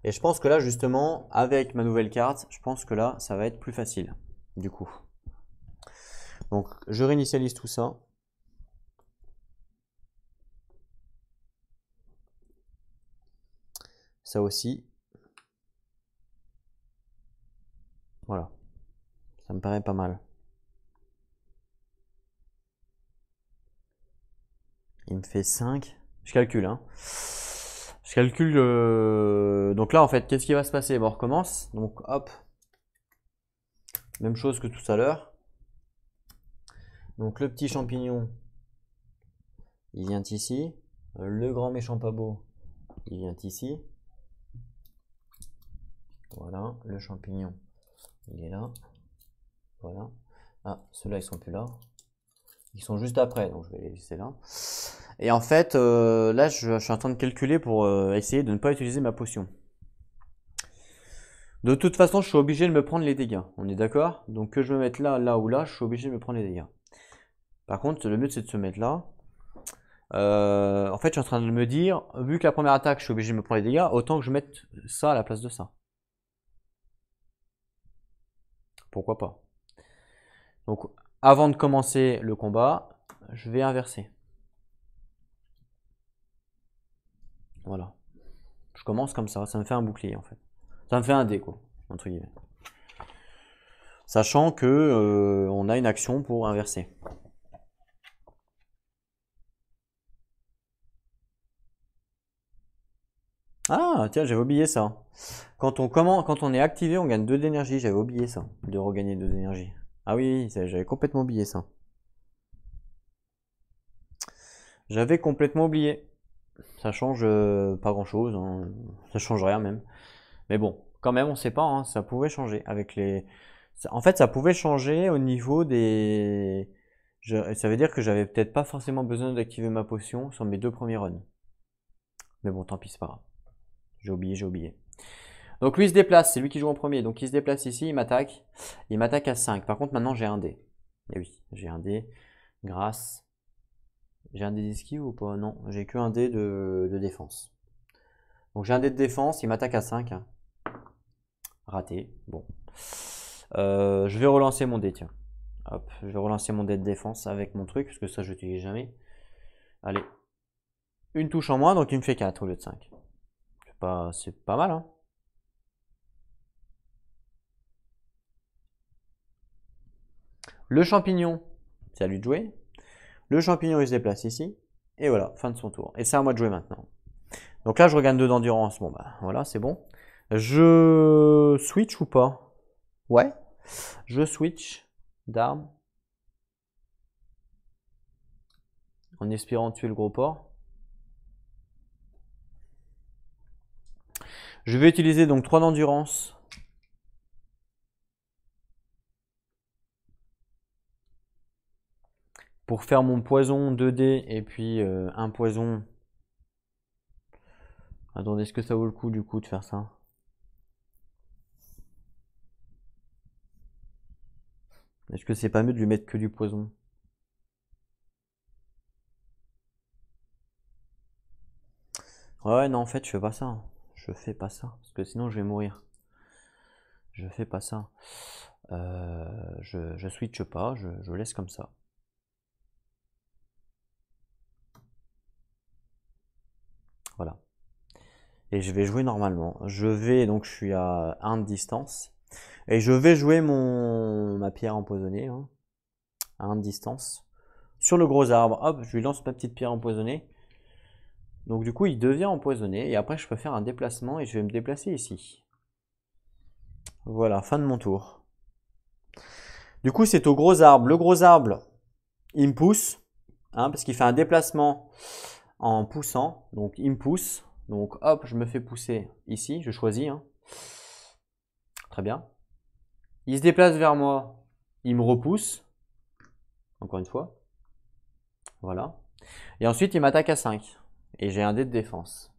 Et je pense que là, justement, avec ma nouvelle carte, je pense que là, ça va être plus facile, du coup. Donc, je réinitialise tout ça. Ça aussi. Voilà. Ça me paraît pas mal. Il me fait 5. Je calcule, hein. Je calcule. Donc là, en fait, qu'est-ce qui va se passer? Bon, on recommence. Donc, hop. Même chose que tout à l'heure. Donc, le petit champignon, il vient ici. Le grand méchant pas beau, il vient ici. Voilà, le champignon, il est là. Voilà. Ah, ceux-là, ils sont plus là. Ils sont juste après, donc je vais les laisser là. Et en fait, là, je suis en train de calculer pour essayer de ne pas utiliser ma potion. De toute façon, je suis obligé de me prendre les dégâts. On est d'accord? Donc que je me mette là, là ou là, je suis obligé de me prendre les dégâts. Par contre, le mieux, c'est de se mettre là. En fait, je suis en train de me dire, vu que la première attaque, je suis obligé de me prendre les dégâts, autant que je mette ça à la place de ça. Pourquoi pas? Donc, avant de commencer le combat, je vais inverser. Voilà. Je commence comme ça me fait un bouclier en fait. Ça me fait un dé quoi, entre guillemets. Sachant que on a une action pour inverser. Ah tiens, j'avais oublié ça. Quand on est activé, on gagne 2 d'énergie. J'avais oublié ça, de regagner 2 d'énergie. Ah oui, j'avais complètement oublié ça. J'avais complètement oublié. Ça change pas grand chose, hein. Ça change rien même. Mais bon, quand même, on sait pas, hein, ça pouvait changer avec les. En fait, ça pouvait changer au niveau des. Ça veut dire que j'avais peut-être pas forcément besoin d'activer ma potion sur mes 2 premiers runs. Mais bon, tant pis, c'est pas grave. J'ai oublié. Donc lui il se déplace, c'est lui qui joue en premier. Donc il se déplace ici, il m'attaque. Il m'attaque à 5. Par contre, maintenant j'ai un dé. Et oui, j'ai un dé. Grâce. J'ai un dé d'esquive ou pas? Non, j'ai que un dé de défense. Donc j'ai un dé de défense, il m'attaque à 5. Raté. Bon. Je vais relancer mon dé, tiens. Hop, je vais relancer mon dé de défense avec mon truc, parce que ça je n'utilise jamais. Allez. Une touche en moins, donc il me fait 4 au lieu de 5. C'est pas mal, hein. Le champignon, c'est à lui de jouer. Le champignon, il se déplace ici. Et voilà, fin de son tour. Et c'est à moi de jouer maintenant. Donc là, je regagne 2 d'endurance. Bon, bah voilà, c'est bon. Je switch ou pas? Ouais. Je switch d'arme. En espérant tuer le gros porc. Je vais utiliser donc 3 d'endurance. pour faire mon poison 2D et puis un poison. Attendez, est-ce que ça vaut le coup du coup de faire ça? Est-ce que c'est pas mieux de lui mettre que du poison? Ouais, non, en fait, je fais pas ça. Je fais pas ça. Parce que sinon, je vais mourir. Je fais pas ça. Je switch pas, je laisse comme ça. Voilà. Et je vais jouer normalement. Donc je suis à 1 de distance. Et je vais jouer ma pierre empoisonnée, hein, à 1 de distance. Sur le gros arbre, hop, je lui lance ma petite pierre empoisonnée. Donc du coup, il devient empoisonné. Et après, je peux faire un déplacement et je vais me déplacer ici. Voilà, fin de mon tour. Du coup, c'est au gros arbre. Le gros arbre, il me pousse, hein, parce qu'il fait un déplacement en poussant. Donc il me pousse. Donc hop, je me fais pousser ici. Je choisis. Hein. Très bien. Il se déplace vers moi. Il me repousse. Encore une fois. Voilà. Et ensuite, il m'attaque à 5. Et j'ai un dé de défense.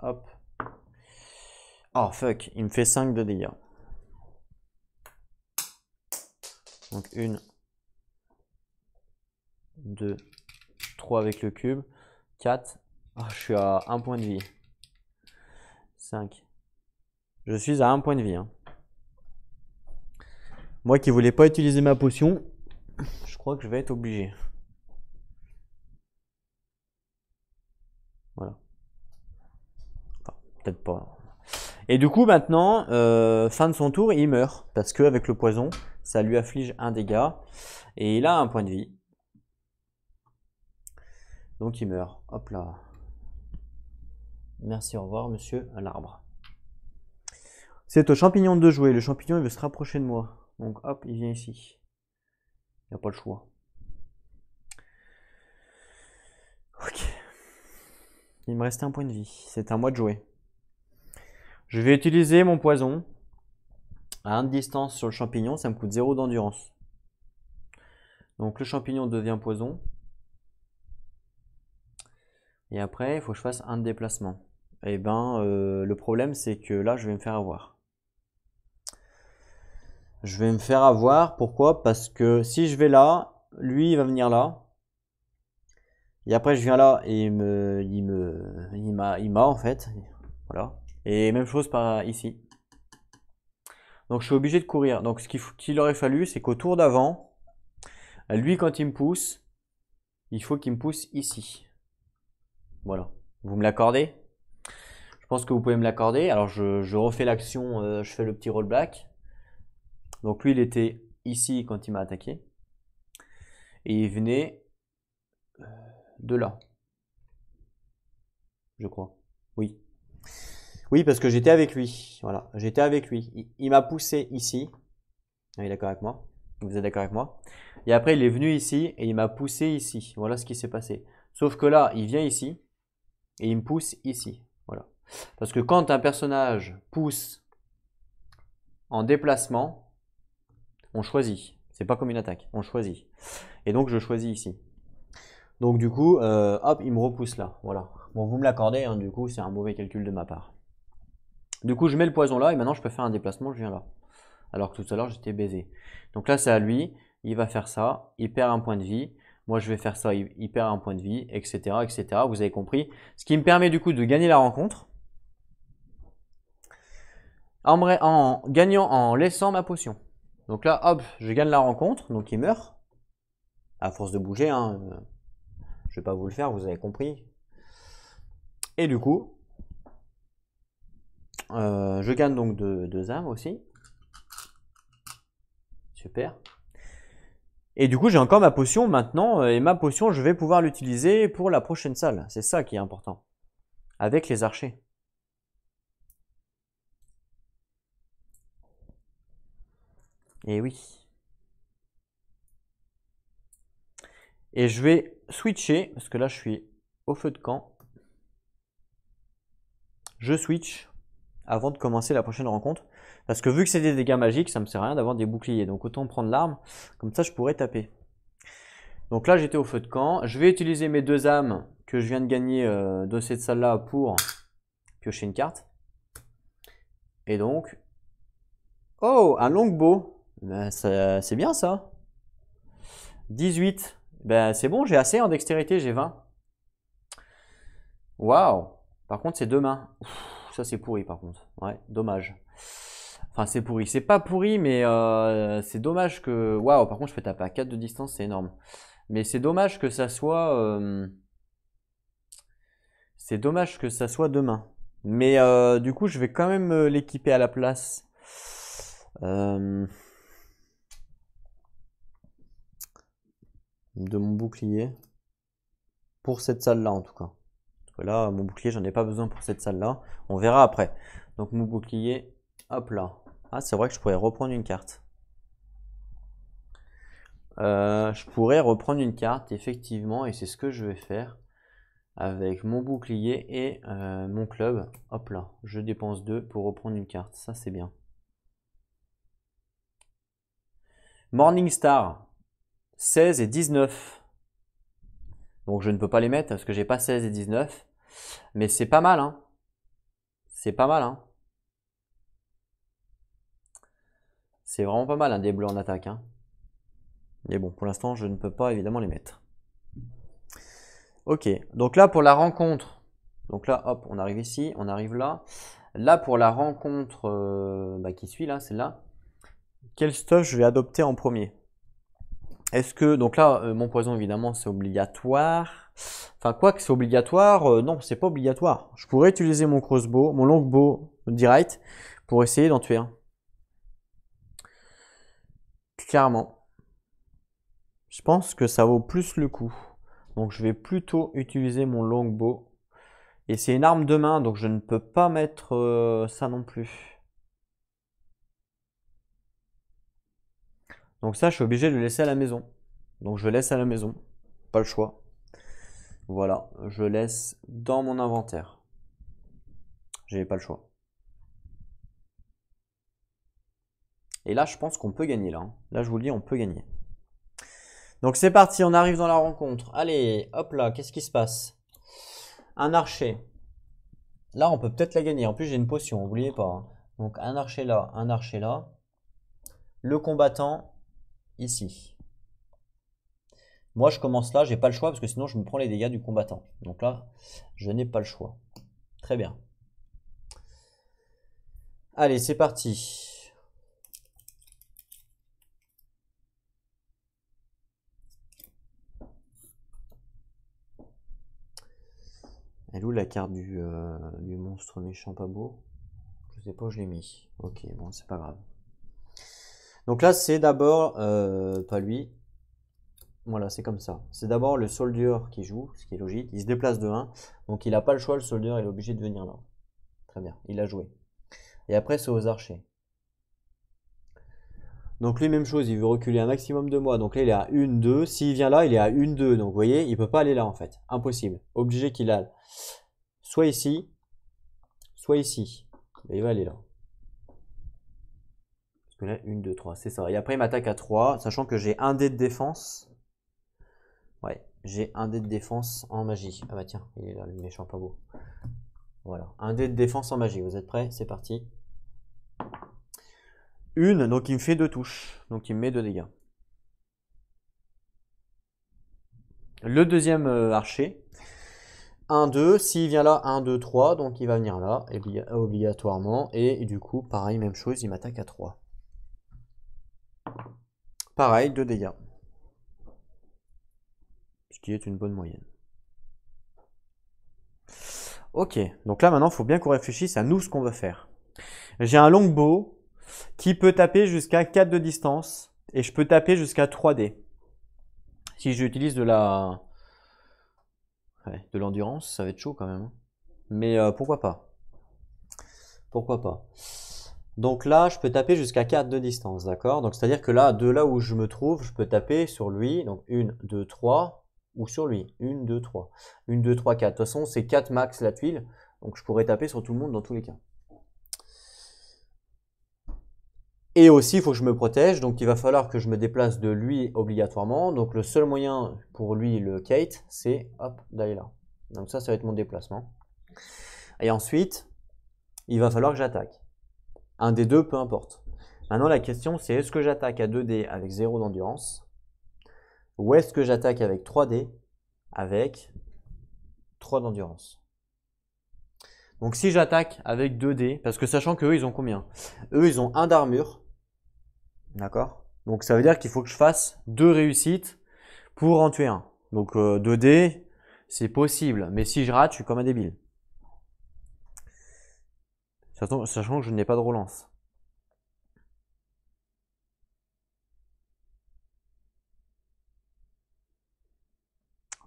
Hop. Oh fuck, il me fait 5 de dégâts. Donc 1, 2, 3 avec le cube, 4. Oh, je suis à 1 point de vie. 5. Je suis à 1 point de vie. Hein. Moi qui voulais pas utiliser ma potion, je crois que je vais être obligé. Voilà. Enfin, peut-être pas. Et du coup maintenant, fin de son tour, il meurt. Parce qu'avec le poison, ça lui afflige un dégât. Et il a 1 point de vie. Donc il meurt. Hop là. Merci, au revoir, monsieur l'arbre. C'est au champignon de jouer. Le champignon, il veut se rapprocher de moi. Donc hop, il vient ici. Il n'y a pas le choix. Ok. Il me restait 1 point de vie. C'est à moi de jouer. Je vais utiliser mon poison à 1 de distance sur le champignon. Ça me coûte 0 d'endurance. Donc le champignon devient poison. Et après, il faut que je fasse 1 de déplacement. Et ben, le problème, c'est que là, je vais me faire avoir. Je vais me faire avoir. Pourquoi? Parce que si je vais là, lui, il va venir là. Et après, je viens là et il m'a en fait. Voilà. Et même chose par ici. Donc, je suis obligé de courir. Donc, ce qu'il aurait fallu, c'est qu'au tour d'avant, lui, quand il me pousse, il faut qu'il me pousse ici. Voilà. Vous me l'accordez? Je pense que vous pouvez me l'accorder. Alors, je refais l'action, je fais le petit rollback. Donc, lui, il était ici quand il m'a attaqué. Et il venait de là. Je crois. Oui. Oui, parce que j'étais avec lui. Voilà, j'étais avec lui. Il m'a poussé ici. Il est d'accord avec moi? Vous êtes d'accord avec moi? Et après, il est venu ici et il m'a poussé ici. Voilà ce qui s'est passé. Sauf que là, il vient ici et il me pousse ici. Voilà. Parce que quand un personnage pousse en déplacement, on choisit. C'est pas comme une attaque, on choisit. Et donc, je choisis ici. Donc, du coup, hop, il me repousse là. Voilà. Bon, vous me l'accordez, hein, du coup, c'est un mauvais calcul de ma part. Du coup, je mets le poison là et maintenant je peux faire un déplacement, je viens là. Alors que tout à l'heure, j'étais baisé. Donc là, c'est à lui. Il va faire ça. Il perd 1 point de vie. Moi, je vais faire ça. Il perd 1 point de vie, etc., etc. Vous avez compris. Ce qui me permet du coup de gagner la rencontre. En gagnant, en laissant ma potion. Donc là, hop, je gagne la rencontre. Donc il meurt. À force de bouger, hein. Je vais pas vous le faire, vous avez compris. Et du coup, je gagne donc 2 âmes aussi. Super. Et du coup, j'ai encore ma potion maintenant. Et ma potion, je vais pouvoir l'utiliser pour la prochaine salle. C'est ça qui est important. Avec les archers. Et oui. Et je vais switcher, parce que là, je suis au feu de camp. Je switch avant de commencer la prochaine rencontre. Parce que vu que c'est des dégâts magiques, ça me sert à rien d'avoir des boucliers. Donc autant prendre l'arme, comme ça je pourrais taper. Donc là j'étais au feu de camp. Je vais utiliser mes 2 âmes que je viens de gagner de cette salle-là pour piocher une carte. Et donc... Oh, un longbow. Ben, c'est bien ça. 18. Ben, c'est bon, j'ai assez en dextérité, j'ai 20. Waouh. Par contre, c'est 2 mains. Ouf, ça, c'est pourri, par contre. Ouais, dommage. Enfin, c'est pourri. C'est pas pourri, mais c'est dommage que... Waouh, par contre, je peux taper à 4 de distance, c'est énorme. Mais c'est dommage que ça soit... C'est dommage que ça soit 2 mains. Mais du coup, je vais quand même l'équiper à la place. De mon bouclier. Pour cette salle-là, en tout cas. Parce que là, mon bouclier, j'en ai pas besoin pour cette salle-là. On verra après. Donc, mon bouclier, hop là. Ah, c'est vrai que je pourrais reprendre une carte. Je pourrais reprendre une carte, effectivement, et c'est ce que je vais faire avec mon bouclier et mon club. Hop là, je dépense 2 pour reprendre une carte. Ça, c'est bien. Morningstar, 16 et 19. Donc, je ne peux pas les mettre parce que j'ai pas 16 et 19. Mais c'est pas mal, hein. C'est pas mal, hein. C'est vraiment pas mal, un des bleus en attaque, hein. Mais bon, pour l'instant, je ne peux pas évidemment les mettre. Ok, donc là pour la rencontre, donc là hop, on arrive ici, on arrive là. Là pour la rencontre qui suit là, celle-là, quel stuff je vais adopter en premier? Est-ce que, donc là, mon poison évidemment c'est obligatoire. Enfin quoi que c'est obligatoire, non c'est pas obligatoire. Je pourrais utiliser mon crossbow, mon longbow direct pour essayer d'en tuer un. Clairement. Je pense que ça vaut plus le coup. Donc je vais plutôt utiliser mon longbow. Et c'est une arme de main, donc je ne peux pas mettre ça non plus. Donc ça, je suis obligé de le laisser à la maison. Donc je laisse à la maison. Pas le choix. Voilà, je laisse dans mon inventaire. J'ai pas le choix. Et là, je pense qu'on peut gagner là, hein. Là, je vous le dis, on peut gagner. Donc c'est parti, on arrive dans la rencontre. Allez, hop là, qu'est-ce qui se passe? Un archer. Là, on peut peut-être la gagner. En plus, j'ai une potion, n'oubliez pas, hein. Donc un archer là, un archer là. Le combattant ici. Moi, je commence là, j'ai pas le choix parce que sinon je me prends les dégâts du combattant. Donc là, je n'ai pas le choix. Très bien. Allez, c'est parti. Elle est où la carte du monstre méchant pas beau? Je sais pas où je l'ai mis. Ok, bon, c'est pas grave. Donc là, c'est d'abord, pas lui. Voilà, c'est comme ça. C'est d'abord le soldier qui joue, ce qui est logique. Il se déplace de 1. Donc il n'a pas le choix, le soldier, il est obligé de venir là. Très bien, il a joué. Et après, c'est aux archers. Donc lui, même chose, il veut reculer un maximum de moi. Donc là, il est à 1, 2. S'il vient là, il est à 1, 2. Donc vous voyez, il peut pas aller là en fait. Impossible. Obligé qu'il aille soit ici, soit ici. Et il va aller là. Parce que là, 1, 2, 3, c'est ça. Et après, il m'attaque à 3, sachant que j'ai un dé de défense. Ouais, j'ai un dé de défense en magie. Ah bah tiens, il est là, le méchant pas beau. Voilà, un dé de défense en magie. Vous êtes prêts? C'est parti. Une, donc il me fait 2 touches. Donc il me met 2 dégâts. Le deuxième archer. 1, 2. S'il vient là, 1, 2, 3. Donc il va venir là, obligatoirement. Et du coup, pareil, même chose, il m'attaque à 3. Pareil, 2 dégâts. Ce qui est une bonne moyenne. Ok, donc là maintenant, il faut bien qu'on réfléchisse à nous ce qu'on veut faire. J'ai un longbow qui peut taper jusqu'à 4 de distance et je peux taper jusqu'à 3D. Si j'utilise de la... Ouais, de l'endurance, ça va être chaud quand même, hein. Mais pourquoi pas? Pourquoi pas? Donc là, je peux taper jusqu'à 4 de distance, d'accord? Donc c'est-à-dire que là, de là où je me trouve, je peux taper sur lui. Donc 1, 2, 3. Ou sur lui. 1, 2, 3. 1, 2, 3, 4. De toute façon, c'est 4 max la tuile. Donc je pourrais taper sur tout le monde dans tous les cas. Et aussi, il faut que je me protège, donc il va falloir que je me déplace de lui obligatoirement. Donc le seul moyen pour lui, le Kate, c'est hop, d'aller là. Donc ça va être mon déplacement. Et ensuite, il va falloir que j'attaque. Un des deux, peu importe. Maintenant, la question, c'est est-ce que j'attaque à 2D avec 0 d'endurance ou est-ce que j'attaque avec 3D avec 3 d'endurance. Donc si j'attaque avec 2D, parce que sachant qu'eux, ils ont combien? Eux, ils ont 1 d'armure. D'accord? Donc ça veut dire qu'il faut que je fasse 2 réussites pour en tuer un. Donc 2D, c'est possible. Mais si je rate, je suis comme un débile. Sachant que je n'ai pas de relance.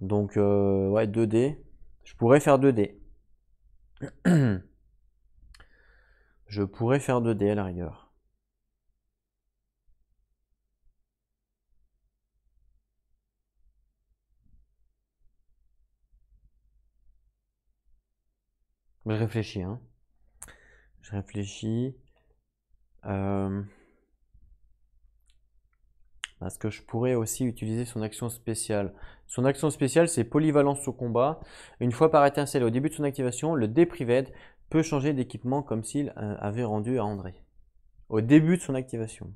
Donc ouais, 2D. Je pourrais faire 2D. Je pourrais faire 2D à la rigueur. Je réfléchis, hein. Je réfléchis. Parce que je pourrais aussi utiliser son action spéciale. Son action spéciale, c'est polyvalence au combat. Une fois par étincelle au début de son activation, le Deprived peut changer d'équipement comme s'il avait rendu à André. Au début de son activation.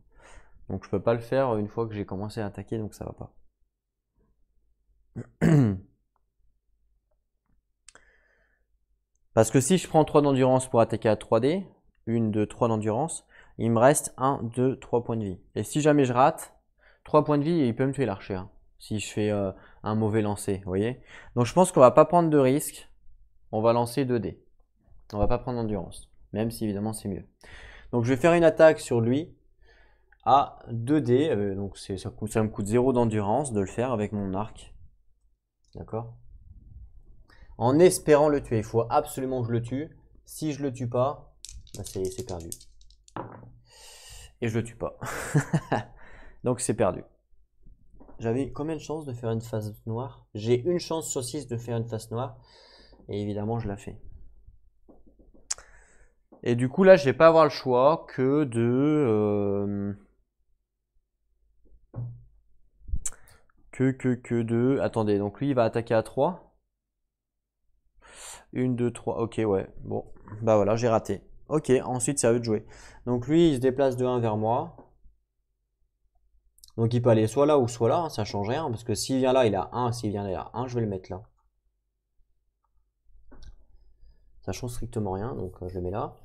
Donc je peux pas le faire une fois que j'ai commencé à attaquer, donc ça va pas. Parce que si je prends 3 d'endurance pour attaquer à 3D, 1, 2, 3 d'endurance, il me reste 1, 2, 3 points de vie. Et si jamais je rate, 3 points de vie et il peut me tuer l'archer. Hein, si je fais un mauvais lancer, vous voyez. Donc je pense qu'on va pas prendre de risque. On va lancer 2D. On va pas prendre d'endurance. Même si évidemment c'est mieux. Donc je vais faire une attaque sur lui à 2D. Donc ça me coûte 0 d'endurance de le faire avec mon arc. D'accord? En espérant le tuer. Il faut absolument que je le tue. Si je le tue pas, bah c'est perdu. Et je le tue pas. Donc c'est perdu. J'avais combien de chances de faire une face noire? J'ai une chance sur 6 de faire une face noire. Et évidemment, je la fais. Et du coup, là, je vais pas avoir le choix que de... que de... Attendez, donc lui, il va attaquer à 3. 1, 2, 3. Ok, ouais. Bon, bah voilà, j'ai raté. Ok, ensuite, c'est à eux de jouer. Donc lui, il se déplace de 1 vers moi. Donc il peut aller soit là ou soit là, hein, ça change rien. Parce que s'il vient là, il a 1. S'il vient là, il a 1. Je vais le mettre là. Ça change strictement rien, donc je le mets là.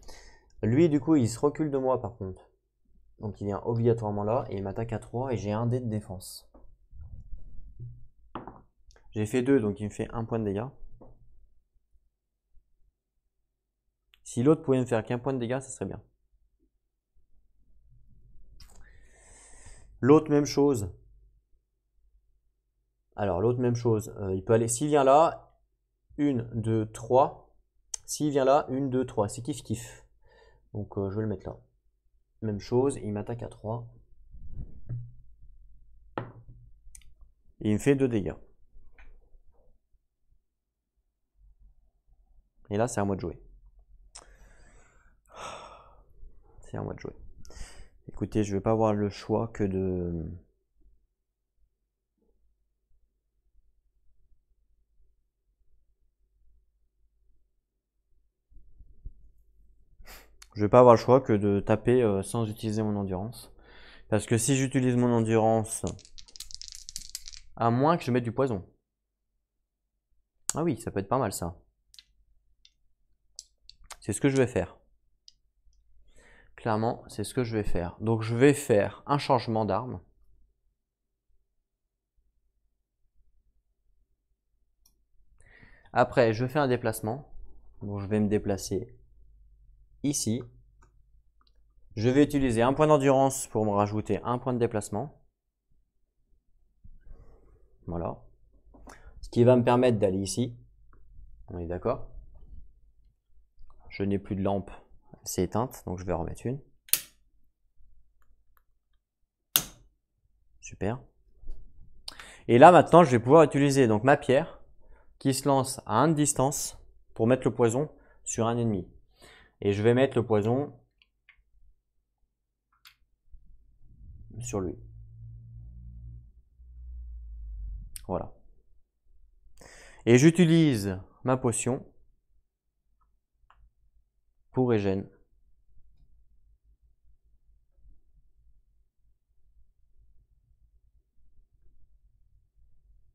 Lui, du coup, il se recule de moi par contre. Donc il vient obligatoirement là et il m'attaque à 3 et j'ai un dé de défense. J'ai fait 2, donc il me fait 1 point de dégâts. Si l'autre pouvait me faire qu'un point de dégâts, ça serait bien. L'autre, même chose. Alors, l'autre, même chose. Il peut aller, s'il vient là, 1, 2, 3. S'il vient là, 1, 2, 3. C'est kiff-kiff. Donc, je vais le mettre là. Même chose, il m'attaque à 3. Et il me fait 2 dégâts. Et là, c'est à moi de jouer. C'est à moi de jouer. Écoutez, je vais pas avoir le choix que de... Je vais pas avoir le choix que de taper sans utiliser mon endurance. Parce que si j'utilise mon endurance, à moins que je mette du poison. Ah oui, ça peut être pas mal ça. C'est ce que je vais faire. Clairement, c'est ce que je vais faire. Donc je vais faire un changement d'arme. Après, je fais un déplacement. Donc je vais me déplacer ici. Je vais utiliser un point d'endurance pour me rajouter un point de déplacement. Voilà. Ce qui va me permettre d'aller ici. On est d'accord? Je n'ai plus de lampe. C'est éteinte, donc je vais en remettre une. Super. Et là maintenant, je vais pouvoir utiliser donc ma pierre qui se lance à 1 de distance pour mettre le poison sur un ennemi. Et je vais mettre le poison sur lui. Voilà. Et j'utilise ma potion pour régène.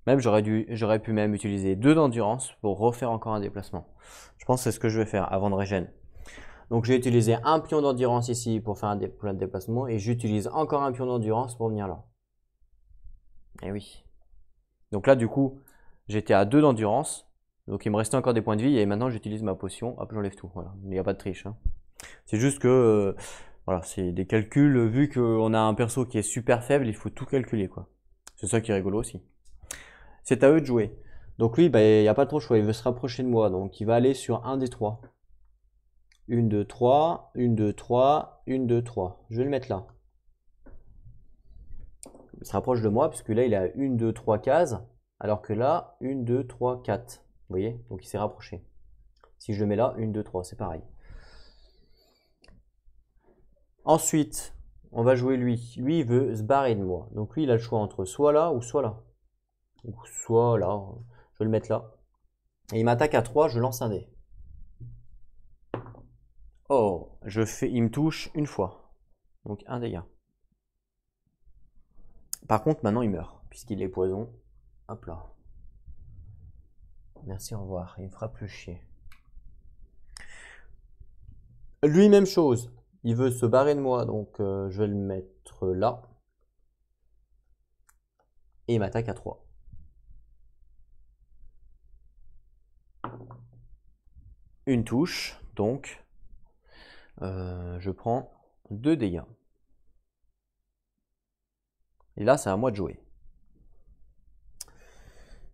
Même j'aurais pu même utiliser 2 d'endurance pour refaire encore un déplacement. Je pense que c'est ce que je vais faire avant de régène. Donc j'ai utilisé un pion d'endurance ici pour faire plein de déplacement et j'utilise encore un pion d'endurance pour venir là. Et oui. Donc là du coup j'étais à 2 d'endurance. Donc il me restait encore des points de vie et maintenant j'utilise ma potion. Hop, j'enlève tout. Voilà. Il n'y a pas de triche. Hein. C'est juste que voilà, c'est des calculs. Vu qu'on a un perso qui est super faible, il faut tout calculer quoi. C'est ça qui est rigolo aussi. C'est à eux de jouer. Donc lui, bah, il n'y a pas trop de choix. Il veut se rapprocher de moi. Donc il va aller sur un des 3. 1, 2, 3. 1, 2, 3. 1, 2, 3. Je vais le mettre là. Il se rapproche de moi puisque là, il a 1, 2, 3 cases. Alors que là, 1, 2, 3, 4. Vous voyez? Donc il s'est rapproché. Si je le mets là, 1, 2, 3. C'est pareil. Ensuite, on va jouer lui. Lui, il veut se barrer de moi. Donc lui, il a le choix entre soit là ou soit là. Ou soit là. Je vais le mettre là. Et il m'attaque à 3, je lance un dé. Oh, il me touche une fois. Donc un dégât. Par contre, maintenant il meurt, puisqu'il est poison. Hop là. Merci, au revoir. Il me fera plus chier. Lui, même chose. Il veut se barrer de moi, donc je vais le mettre là. Et il m'attaque à 3. Une touche, donc je prends 2 dégâts. Et là, c'est à moi de jouer.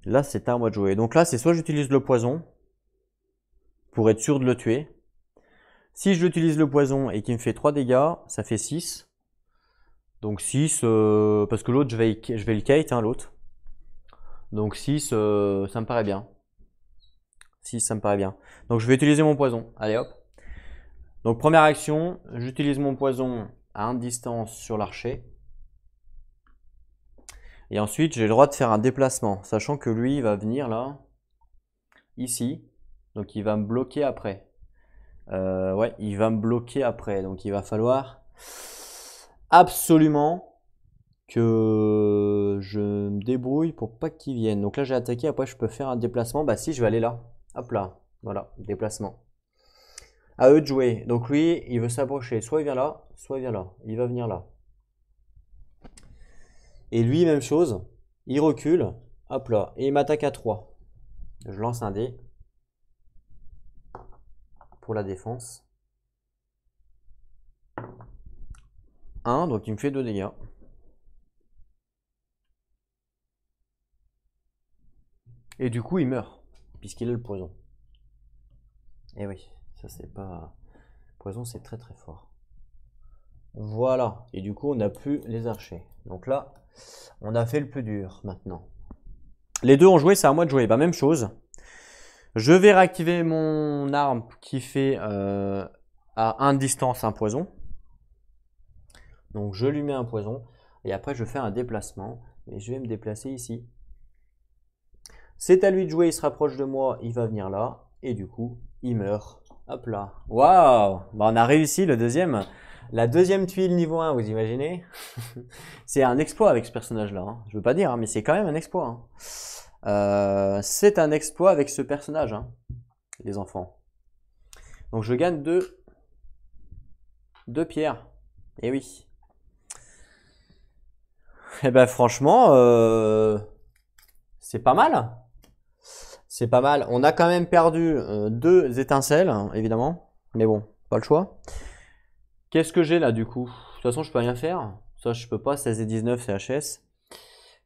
Là, c'est à moi de jouer. Donc là, c'est soit j'utilise le poison pour être sûr de le tuer. Si j'utilise le poison et qu'il me fait 3 dégâts, ça fait 6. Donc 6, parce que l'autre, je vais le kite, hein, l'autre. Donc 6, ça me paraît bien. 6, ça me paraît bien. Donc je vais utiliser mon poison. Allez hop. Donc première action, j'utilise mon poison à 1 de distance sur l'archer. Et ensuite, j'ai le droit de faire un déplacement, sachant que lui, il va venir là, ici. Donc il va me bloquer après. Ouais, il va me bloquer après. Donc il va falloir absolument que je me débrouille pour pas qu'il vienne. Donc là, j'ai attaqué. Après, je peux faire un déplacement. Bah si, je vais aller là. Hop là. Voilà, déplacement. À eux de jouer. Donc lui, il veut s'approcher. Soit il vient là, soit il vient là. Il va venir là. Et lui, même chose. Il recule. Hop là. Et il m'attaque à 3. Je lance un dé. Pour la défense. 1, donc il me fait 2 dégâts. Et du coup, il meurt. Puisqu'il a le poison. Et oui, ça c'est pas... Poison, c'est très très fort. Voilà. Et du coup, on n'a plus les archers. Donc là, on a fait le plus dur maintenant. Les deux ont joué, c'est à moi de jouer. Bah, même chose. Je vais réactiver mon arme qui fait à 1 distance un poison. Donc je lui mets un poison. Et après, je fais un déplacement. Et je vais me déplacer ici. C'est à lui de jouer, il se rapproche de moi, il va venir là. Et du coup, il meurt. Hop là. Waouh! Bah, on a réussi le deuxième. La deuxième tuile niveau 1, vous imaginez? C'est un exploit avec ce personnage-là. Hein. Je veux pas dire, hein, mais c'est quand même un exploit. Hein. C'est un exploit avec ce personnage, hein, les enfants. Donc je gagne 2 pierres. Et oui. Et ben franchement, c'est pas mal. C'est pas mal. On a quand même perdu 2 étincelles, hein, évidemment. Mais bon, pas le choix. Qu'est-ce que j'ai là du coup? De toute façon, je peux rien faire. Ça, je peux pas. 16 et 19, c'est HS.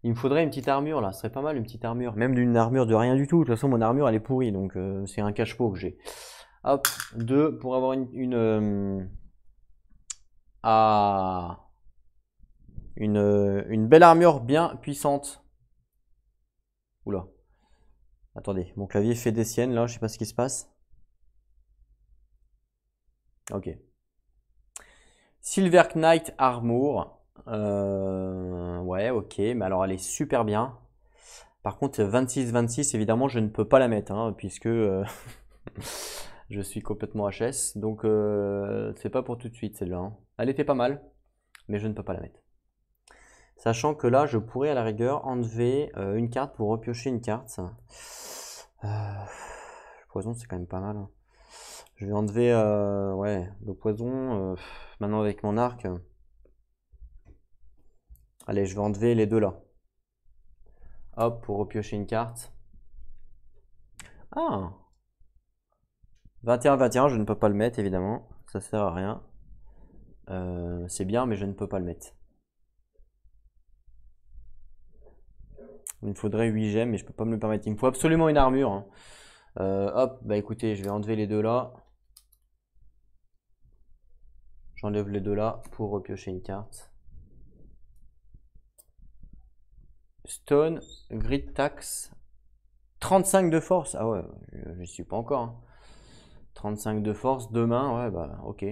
Il me faudrait une petite armure là. Ce serait pas mal une petite armure. Même une armure de rien du tout. De toute façon, mon armure elle est pourrie. Donc, c'est un cache-pot que j'ai. Hop, 2 pour avoir une belle armure bien puissante. Oula. Attendez, mon clavier fait des siennes là. Je sais pas ce qui se passe. Ok. Silver Knight Armor. Ouais, ok, mais alors elle est super bien. Par contre, 26-26, évidemment, je ne peux pas la mettre, hein, puisque je suis complètement HS. Donc, c'est pas pour tout de suite celle-là, hein. Elle était pas mal, mais je ne peux pas la mettre. Sachant que là, je pourrais à la rigueur enlever une carte pour repiocher une carte. Le poison, c'est quand même pas mal, hein. Je vais enlever ouais, le poison. Maintenant, avec mon arc. Allez, je vais enlever les deux là. Hop, pour repiocher une carte. Ah! 21-21, je ne peux pas le mettre, évidemment. Ça sert à rien. C'est bien, mais je ne peux pas le mettre. Il me faudrait 8 gemmes, mais je peux pas me le permettre. Il me faut absolument une armure, hein. Hop, bah écoutez, je vais enlever les deux là. J'enlève les deux là pour repiocher une carte. Stone, Grid Tax. 35 de force. Ah ouais, je suis pas encore, hein. 35 de force, demain, ouais, bah ok.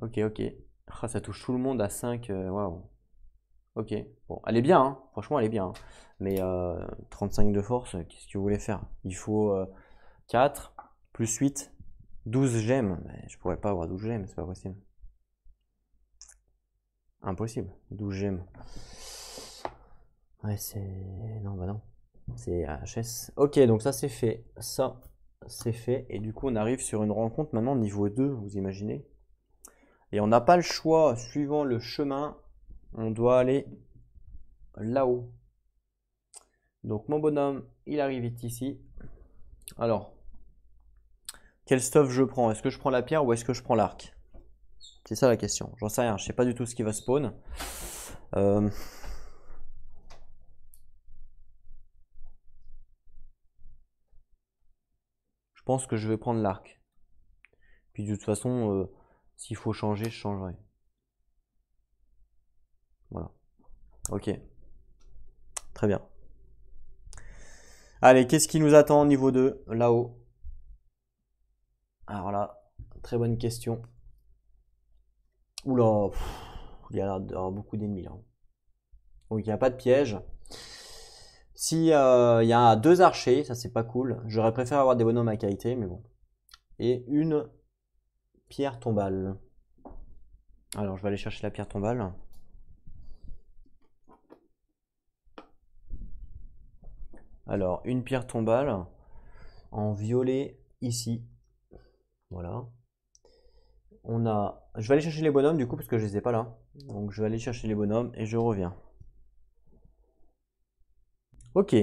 Ok, ok. Ah, ça touche tout le monde à 5. Waouh. Ok. Bon, elle est bien, hein. Franchement, elle est bien, hein. Mais 35 de force, qu'est-ce que vous voulez faire? Il faut 4 plus 8, 12 gemmes. Mais je pourrais pas avoir 12 gemmes, c'est pas possible. Impossible, 12 gemmes. Ouais, c'est. Non, bah non. C'est HS. Ok, donc ça c'est fait. Ça c'est fait. Et du coup, on arrive sur une rencontre maintenant niveau 2, vous imaginez. Et on n'a pas le choix, suivant le chemin, on doit aller là-haut. Donc mon bonhomme, il arrive ici. Alors, quel stuff je prends? Est-ce que je prends la pierre ou est-ce que je prends l'arc? C'est ça la question. J'en sais rien, je sais pas du tout ce qui va spawn. Je pense que je vais prendre l'arc. Puis de toute façon, s'il faut changer, je changerai. Voilà. Ok. Très bien. Allez, qu'est-ce qui nous attend au niveau 2, là-haut? Alors là, très bonne question. Oula, il y a l'air d'avoir beaucoup d'ennemis là. Donc il n'y a pas de piège. Si il y a 2 archers, ça c'est pas cool. J'aurais préféré avoir des bonhommes à qualité, mais bon. Et une pierre tombale. Alors je vais aller chercher la pierre tombale. Alors une pierre tombale en violet ici. Voilà. Je vais aller chercher les bonhommes du coup parce que je les ai pas là. Donc je vais aller chercher les bonhommes et je reviens. Ok.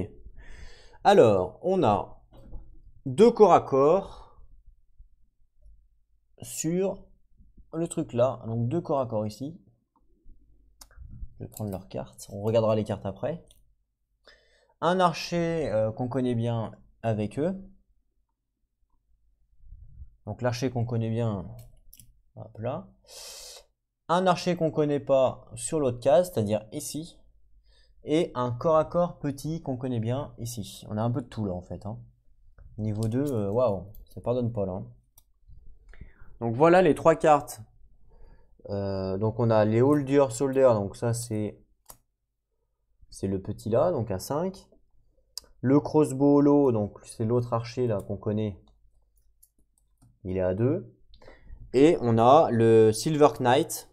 Alors on a 2 corps à corps sur le truc là. Donc 2 corps à corps ici. Je vais prendre leurs cartes. On regardera les cartes après. Un archer qu'on connaît bien avec eux. Donc l'archer qu'on connaît bien, hop là. Un archer qu'on connaît pas sur l'autre case, c'est-à-dire ici. Et un corps à corps petit qu'on connaît bien ici. On a un peu de tout là en fait, hein. Niveau 2, waouh, ça pardonne pas là, hein. Donc voilà les 3 cartes. Donc on a les Holder Soldier, donc ça c'est le petit là, donc à 5. Le Crossbow Hollow, donc c'est l'autre archer là qu'on connaît. Il est à 2. Et on a le Silver Knight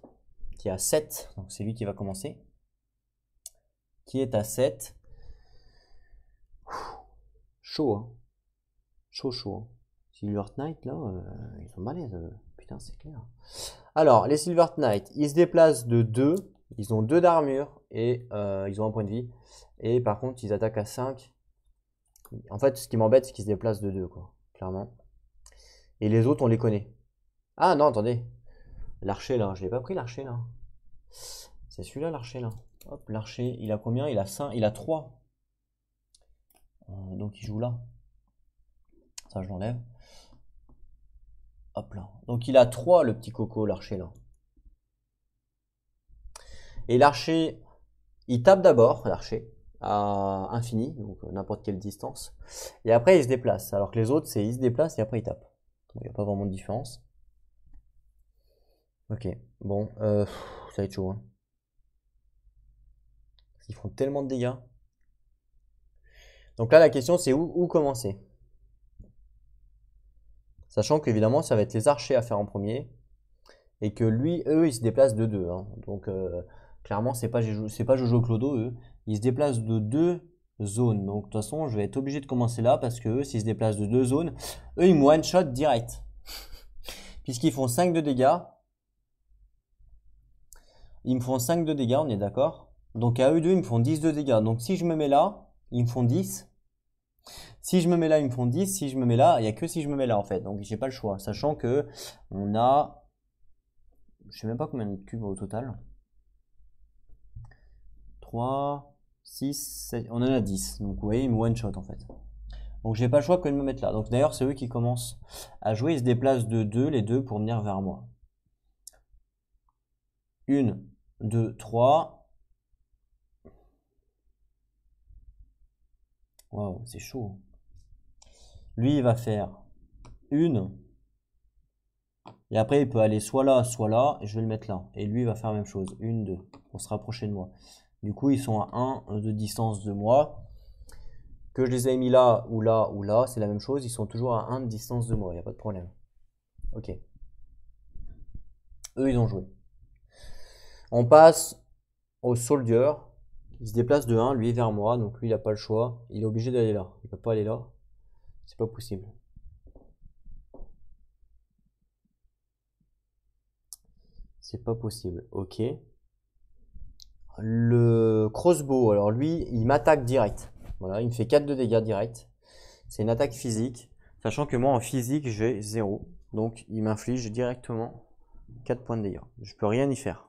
qui est à 7. Donc c'est lui qui va commencer. Qui est à 7. Chaud, hein. Chaud, chaud, hein. Silver Knight, là, ils sont balèzes. Putain, c'est clair. Alors, les Silver Knight, ils se déplacent de 2. Ils ont 2 d'armure et ils ont un point de vie. Et par contre, ils attaquent à 5. En fait, ce qui m'embête, c'est qu'ils se déplacent de 2, quoi. Clairement. Et les autres, on les connaît. Ah non, attendez. L'archer, là. Je l'ai pas pris, l'archer, là. C'est celui-là, l'archer, là. Hop, l'archer, il a combien? Il a 5, il a 3. Donc il joue là. Ça, je l'enlève. Hop là. Donc il a 3, le petit coco, l'archer, là. Et l'archer, il tape d'abord, l'archer, à infini, donc n'importe quelle distance. Et après, il se déplace. Alors que les autres, c'est il se déplace et après, il tape. Il n'y a pas vraiment de différence. Ok, bon, ça va être chaud. Hein. Ils font tellement de dégâts. Donc là, la question, c'est où commencer. Sachant qu'évidemment, ça va être les archers à faire en premier. Et que eux, ils se déplacent de 2. Hein. Donc, clairement, c'est pas Jojo Clodo, eux. Ils se déplacent de 2 zones. Donc, de toute façon, je vais être obligé de commencer là. Parce que eux, s'ils se déplacent de 2 zones, eux, ils me one-shot direct. Puisqu'ils font 5 de dégâts. Ils me font 5 de dégâts, on est d'accord. Donc, à eux deux, ils me font 10 de dégâts. Donc, si je me mets là, ils me font 10. Si je me mets là, ils me font 10. Si je me mets là, il n'y a que si je me mets là, en fait. Donc, j'ai pas le choix. Sachant que on a... Je sais même pas combien de cubes au total. 3, 6, 7, on en a 10. Donc vous voyez, ils me one shot en fait. Donc j'ai pas le choix que de me mettre là. Donc d'ailleurs, c'est eux qui commencent à jouer. Ils se déplacent de 2, les deux, pour venir vers moi. 1, 2, 3. Waouh, c'est chaud. Lui, il va faire 1. Et après, il peut aller soit là, et je vais le mettre là. Et lui, il va faire la même chose. 1, 2, pour se rapprocher de moi. Du coup, ils sont à 1 de distance de moi. Que je les ai mis là, ou là, ou là, c'est la même chose. Ils sont toujours à 1 de distance de moi. Il n'y a pas de problème. Ok. Eux, ils ont joué. On passe au soldier. Il se déplace de 1, lui, vers moi. Donc lui, il n'a pas le choix. Il est obligé d'aller là. Il ne peut pas aller là. C'est pas possible. C'est pas possible. Ok. Le crossbow, alors lui, il m'attaque direct. Voilà, il me fait 4 de dégâts direct. C'est une attaque physique. Sachant que moi, en physique, j'ai 0. Donc, il m'inflige directement 4 points de dégâts. Je peux rien y faire.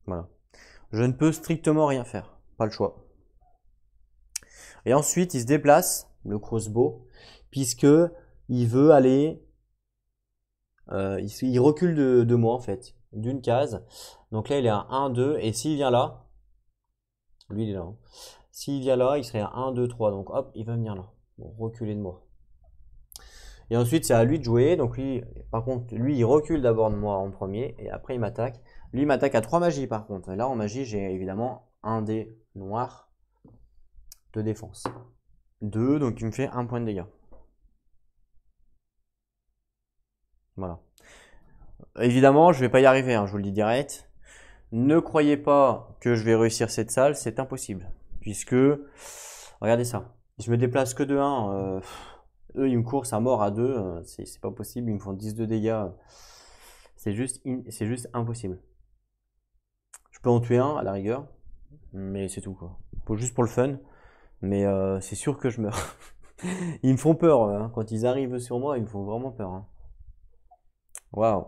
Voilà. Je ne peux strictement rien faire. Pas le choix. Et ensuite, il se déplace, le crossbow, puisque il veut aller... il recule de moi, en fait, d'une case. Donc là, il est à 1, 2, et s'il vient là, lui, il est là. Hein. S'il vient là, il serait à 1, 2, 3. Donc hop, il va venir là. Bon, reculer de moi. Et ensuite, c'est à lui de jouer. Donc lui, par contre, lui, il recule d'abord de moi en premier, et après, il m'attaque. Lui, il m'attaque à 3 magies, par contre. Et là, en magie, j'ai évidemment un dé noir de défense. 2, donc il me fait 1 point de dégâts. Voilà. Évidemment, je vais pas y arriver, hein, je vous le dis direct. Ne croyez pas que je vais réussir cette salle, c'est impossible. Puisque, regardez ça, je me déplace que de 1. Eux, ils me courent à mort à 2. C'est pas possible, ils me font 10 de dégâts. C'est juste impossible. Je peux en tuer un à la rigueur, mais c'est tout quoi. Juste pour le fun. Mais c'est sûr que je meurs. Ils me font peur, hein. Quand ils arrivent sur moi, ils me font vraiment peur. Hein. Waouh.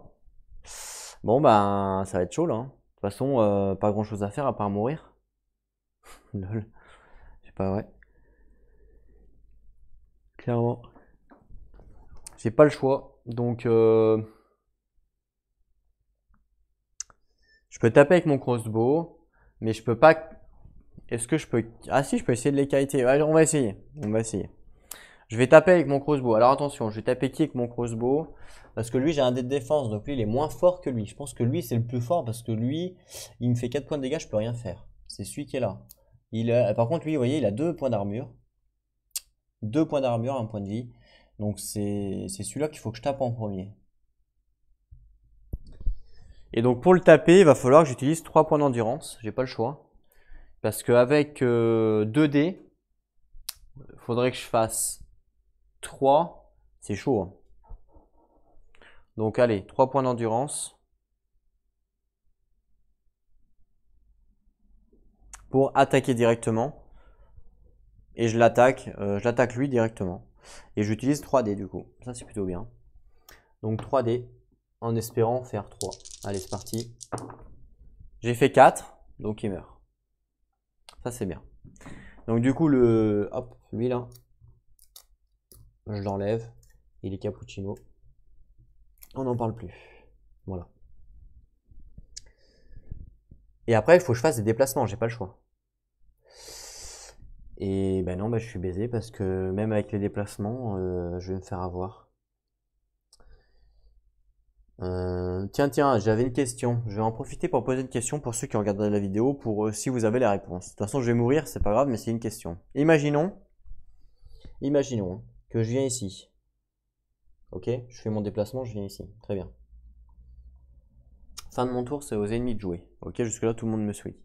Bon, ben, ça va être chaud là. Hein. De toute façon, pas grand chose à faire à part mourir. Lol. Je sais pas, ouais. Clairement. J'ai pas le choix. Donc, je peux taper avec mon crossbow. Mais je peux pas. Est-ce que je peux. Ah si, je peux essayer de les kiter. Allez, on va essayer. On va essayer. Je vais taper avec mon crossbow. Alors attention, je vais taper qui avec mon crossbow? Parce que lui, j'ai un dé de défense. Donc lui, il est moins fort que lui. Je pense que lui, c'est le plus fort parce que lui, il me fait 4 points de dégâts, je peux rien faire. C'est celui qui est là. Par contre, lui, vous voyez, il a 2 points d'armure. 2 points d'armure, 1 point de vie. Donc c'est celui-là qu'il faut que je tape en premier. Et donc pour le taper, il va falloir que j'utilise 3 points d'endurance. J'ai pas le choix. Parce qu'avec 2 dés, il faudrait que je fasse 3. C'est chaud. Hein. Donc allez, 3 points d'endurance. Pour attaquer directement. Et je l'attaque lui directement. Et j'utilise 3 dés du coup. Ça c'est plutôt bien. Donc 3 dés en espérant faire 3. Allez, c'est parti. J'ai fait 4, donc il meurt. Ça c'est bien. Donc du coup, hop, lui là, je l'enlève. Il est cappuccino. On n'en parle plus. Voilà. Et après, il faut que je fasse des déplacements, j'ai pas le choix. Et ben non, je suis baisé parce que même avec les déplacements, je vais me faire avoir. Tiens, j'avais une question. Je vais en profiter pour poser une question pour ceux qui regardent la vidéo, pour si vous avez la réponse. De toute façon, je vais mourir, c'est pas grave, mais c'est une question. Imaginons que je viens ici. Ok, je fais mon déplacement, je viens ici. Très bien. Fin de mon tour, c'est aux ennemis de jouer. Ok, jusque-là, tout le monde me suit.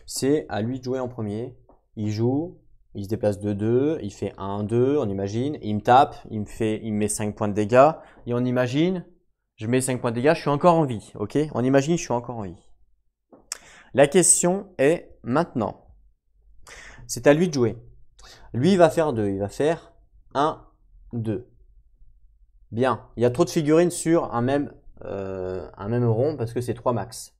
C'est à lui de jouer en premier. Il joue, il se déplace de 2, il fait 1-2, on imagine. Il me tape, il me met 5 points de dégâts. Et on imagine, je mets 5 points de dégâts, je suis encore en vie. Ok, on imagine, je suis encore en vie. La question est maintenant. C'est à lui de jouer. Lui, il va faire 2. Il va faire 1, 2. Bien. Il y a trop de figurines sur un même rond parce que c'est 3 max.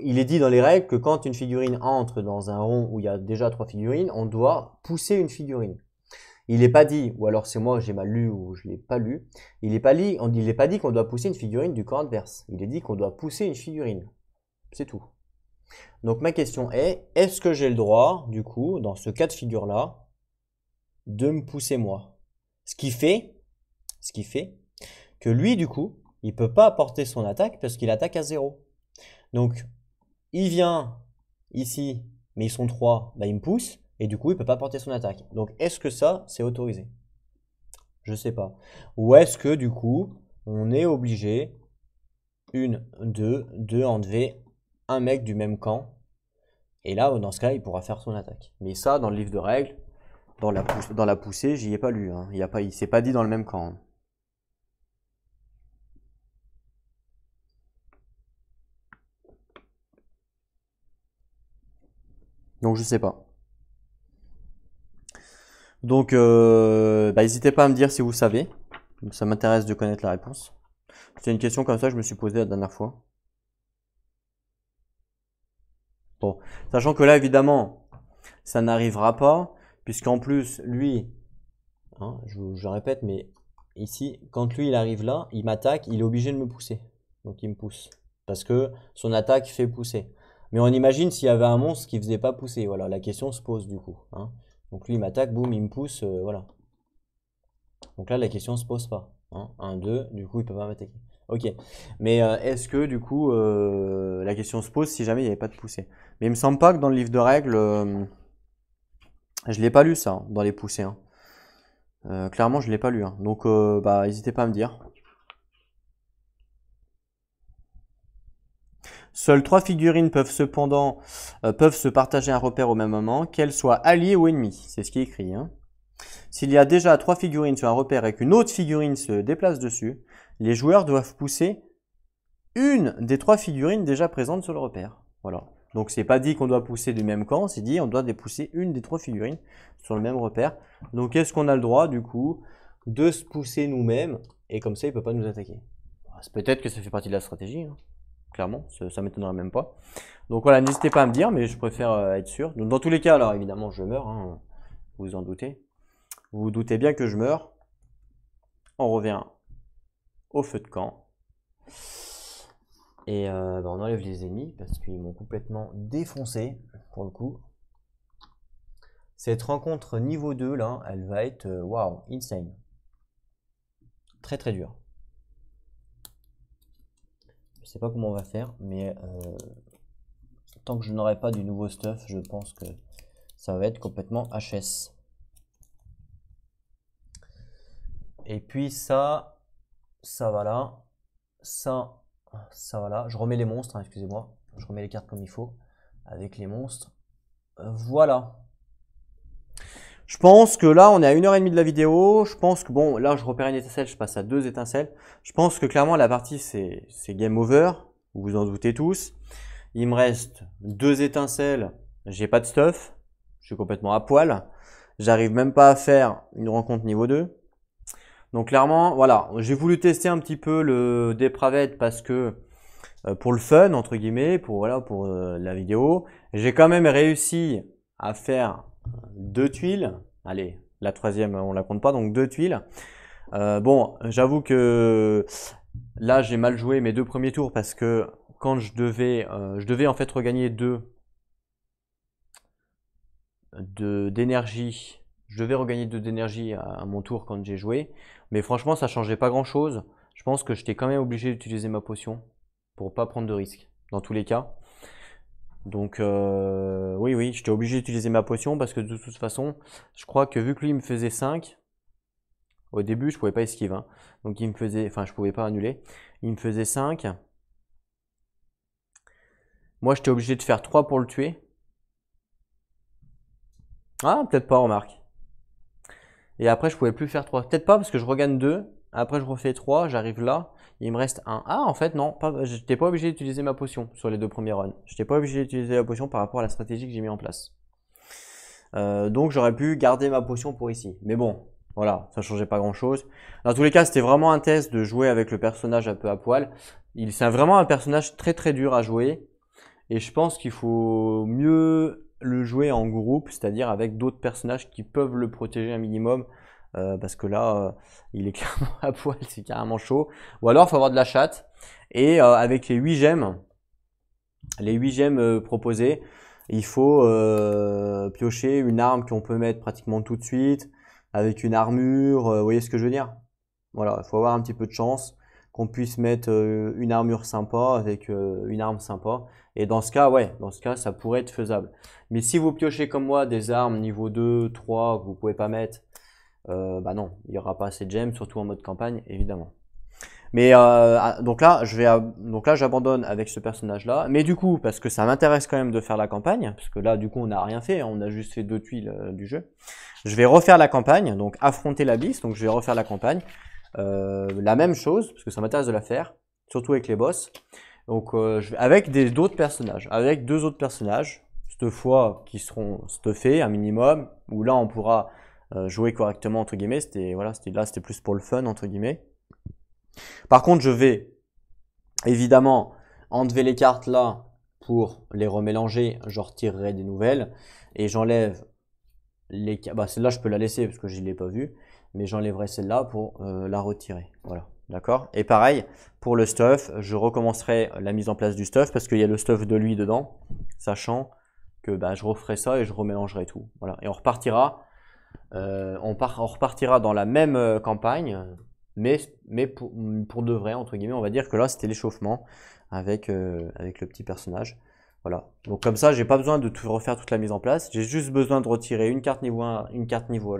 Il est dit dans les règles que quand une figurine entre dans un rond où il y a déjà 3 figurines, on doit pousser une figurine. Il n'est pas dit, ou alors c'est moi j'ai mal lu ou je ne l'ai pas lu, il n'est pas dit qu'on doit pousser une figurine du camp adverse. Il est dit qu'on doit pousser une figurine. C'est tout. Donc ma question est, est-ce que j'ai le droit, du coup, dans ce cas de figure-là, de me pousser moi? Ce qui fait que lui, du coup, il ne peut pas apporter son attaque parce qu'il attaque à 0. Donc, il vient ici, mais ils sont 3, il me pousse, et du coup, il ne peut pas porter son attaque. Donc, est-ce que ça, c'est autorisé? Je sais pas. Ou est-ce que, du coup, on est obligé, 1, 2, enlever un mec du même camp, et là, dans ce cas, il pourra faire son attaque. Mais ça, dans le livre de règles, dans la poussée, j'y ai pas lu. Hein. Il s'est pas dit dans le même camp. Hein. Donc, je sais pas. Donc, n'hésitez pas à me dire si vous savez. Ça m'intéresse de connaître la réponse. C'est une question comme ça que je me suis posée la dernière fois. Bon, sachant que là, évidemment, ça n'arrivera pas, puisqu'en plus, lui, hein, je répète, mais ici, quand lui, il arrive là, il m'attaque, il est obligé de me pousser. Donc, il me pousse. Parce que son attaque fait pousser. Mais on imagine s'il y avait un monstre qui faisait pas pousser. Voilà, la question se pose du coup. Hein. Donc, lui, il m'attaque, boum, il me pousse, voilà. Donc là, la question se pose pas. Hein. 1, 2, du coup, il peut pas m'attaquer. Ok. Mais est-ce que, du coup, la question se pose si jamais il n'y avait pas de poussée? Mais il me semble pas que dans le livre de règles, je l'ai pas lu ça, hein, dans les poussées. Hein. Clairement, je l'ai pas lu. Hein. Donc, n'hésitez pas à me dire. Seules 3 figurines peuvent cependant se partager un repère au même moment, qu'elles soient alliées ou ennemies. C'est ce qui est écrit. Hein. S'il y a déjà 3 figurines sur un repère et qu'une autre figurine se déplace dessus, les joueurs doivent pousser une des 3 figurines déjà présentes sur le repère. Voilà. Donc c'est pas dit qu'on doit pousser du même camp, c'est dit on doit pousser une des 3 figurines sur le même repère. Donc est-ce qu'on a le droit du coup de se pousser nous-mêmes et comme ça il peut pas nous attaquer? Peut-être que ça fait partie de la stratégie, hein. Clairement, ça m'étonnerait même pas. Donc voilà, n'hésitez pas à me dire, mais je préfère être sûr. Donc, dans tous les cas, alors évidemment je meurs, hein, vous vous en doutez. Vous vous doutez bien que je meurs. On revient au feu de camp. Et on enlève les ennemis parce qu'ils m'ont complètement défoncé pour le coup. Cette rencontre niveau 2 là, elle va être waouh, insane. Très très dur. Je sais pas comment on va faire, mais tant que je n'aurai pas du nouveau stuff, je pense que ça va être complètement HS. Et puis ça va là, ça va là. Je remets les monstres, hein, excusez-moi. Je remets les cartes comme il faut avec les monstres. Voilà. Je pense que là, on est à 1h30 de la vidéo. Je pense que bon, là, je repère une étincelle, je passe à 2 étincelles. Je pense que clairement, la partie, c'est game over. Vous vous en doutez tous. Il me reste 2 étincelles. J'ai pas de stuff. Je suis complètement à poil. J'arrive même pas à faire une rencontre niveau 2. Donc clairement, voilà, j'ai voulu tester un petit peu le Depraved parce que pour le fun entre guillemets, pour la vidéo, j'ai quand même réussi à faire 2 tuiles. Allez, la troisième on la compte pas, donc 2 tuiles. Bon, j'avoue que là j'ai mal joué mes 2 premiers tours parce que quand je devais en fait regagner 2 d'énergie. Je devais regagner 2 d'énergie à mon tour quand j'ai joué. Mais franchement, ça changeait pas grand-chose. Je pense que j'étais quand même obligé d'utiliser ma potion pour pas prendre de risques, dans tous les cas. Donc oui, j'étais obligé d'utiliser ma potion parce que de toute façon, je crois que vu que lui il me faisait 5, au début je pouvais pas esquiver, hein. Donc il me faisait, enfin je pouvais pas annuler, il me faisait 5. Moi j'étais obligé de faire 3 pour le tuer. Ah peut-être pas, remarque. Et après je pouvais plus faire 3, peut-être pas parce que je regagne 2, après je refais 3, j'arrive là, il me reste 1. Ah en fait non, j'étais pas obligé d'utiliser ma potion sur les 2 premiers runs. J'étais pas obligé d'utiliser la potion par rapport à la stratégie que j'ai mis en place. Donc j'aurais pu garder ma potion pour ici. Mais bon, voilà, ça changeait pas grand chose. Dans tous les cas, c'était vraiment un test de jouer avec le personnage un peu à poil. C'est vraiment un personnage très très dur à jouer. Et je pense qu'il faut mieux le jouer en groupe, c'est-à-dire avec d'autres personnages qui peuvent le protéger un minimum. Parce que là, il est clairement à poil, c'est carrément chaud. Ou alors, il faut avoir de la chatte. Et avec les 8 gemmes proposées, il faut piocher une arme qu'on peut mettre pratiquement tout de suite, avec une armure, vous voyez ce que je veux dire? Voilà, il faut avoir un petit peu de chance, qu'on puisse mettre une armure sympa avec une arme sympa. Et dans ce cas, ouais, dans ce cas, ça pourrait être faisable. Mais si vous piochez comme moi des armes niveau 2, 3, que vous pouvez pas mettre, bah non, il n'y aura pas assez de gemmes, surtout en mode campagne, évidemment. Mais donc là, j'abandonne avec ce personnage-là. Mais du coup, parce que ça m'intéresse quand même de faire la campagne, parce que là, du coup, on n'a rien fait, hein, on a juste fait 2 tuiles du jeu. Je vais refaire la campagne, donc affronter l'abysse. Donc je vais refaire la campagne, la même chose, parce que ça m'intéresse de la faire, surtout avec les boss. Donc avec d'autres personnages, avec 2 autres personnages, cette fois qui seront stuffés un minimum, où là on pourra jouer correctement entre guillemets. C'était plus pour le fun entre guillemets. Par contre, je vais évidemment enlever les cartes là pour les remélanger. Je retirerai des nouvelles et j'enlève les cartes. Bah, celle-là, je peux la laisser parce que je ne l'ai pas vue, mais j'enlèverai celle-là pour la retirer. Voilà, d'accord. Et pareil pour le stuff, je recommencerai la mise en place du stuff parce qu'il y a le stuff de lui dedans, sachant que bah, je referai ça et je remélangerai tout. Voilà, et on repartira. On repartira dans la même campagne. Mais pour de vrai, entre guillemets, on va dire que là, c'était l'échauffement avec le petit personnage. Voilà. Donc comme ça, j'ai pas besoin de tout refaire toute la mise en place. J'ai juste besoin de retirer une carte niveau 1, une carte niveau 1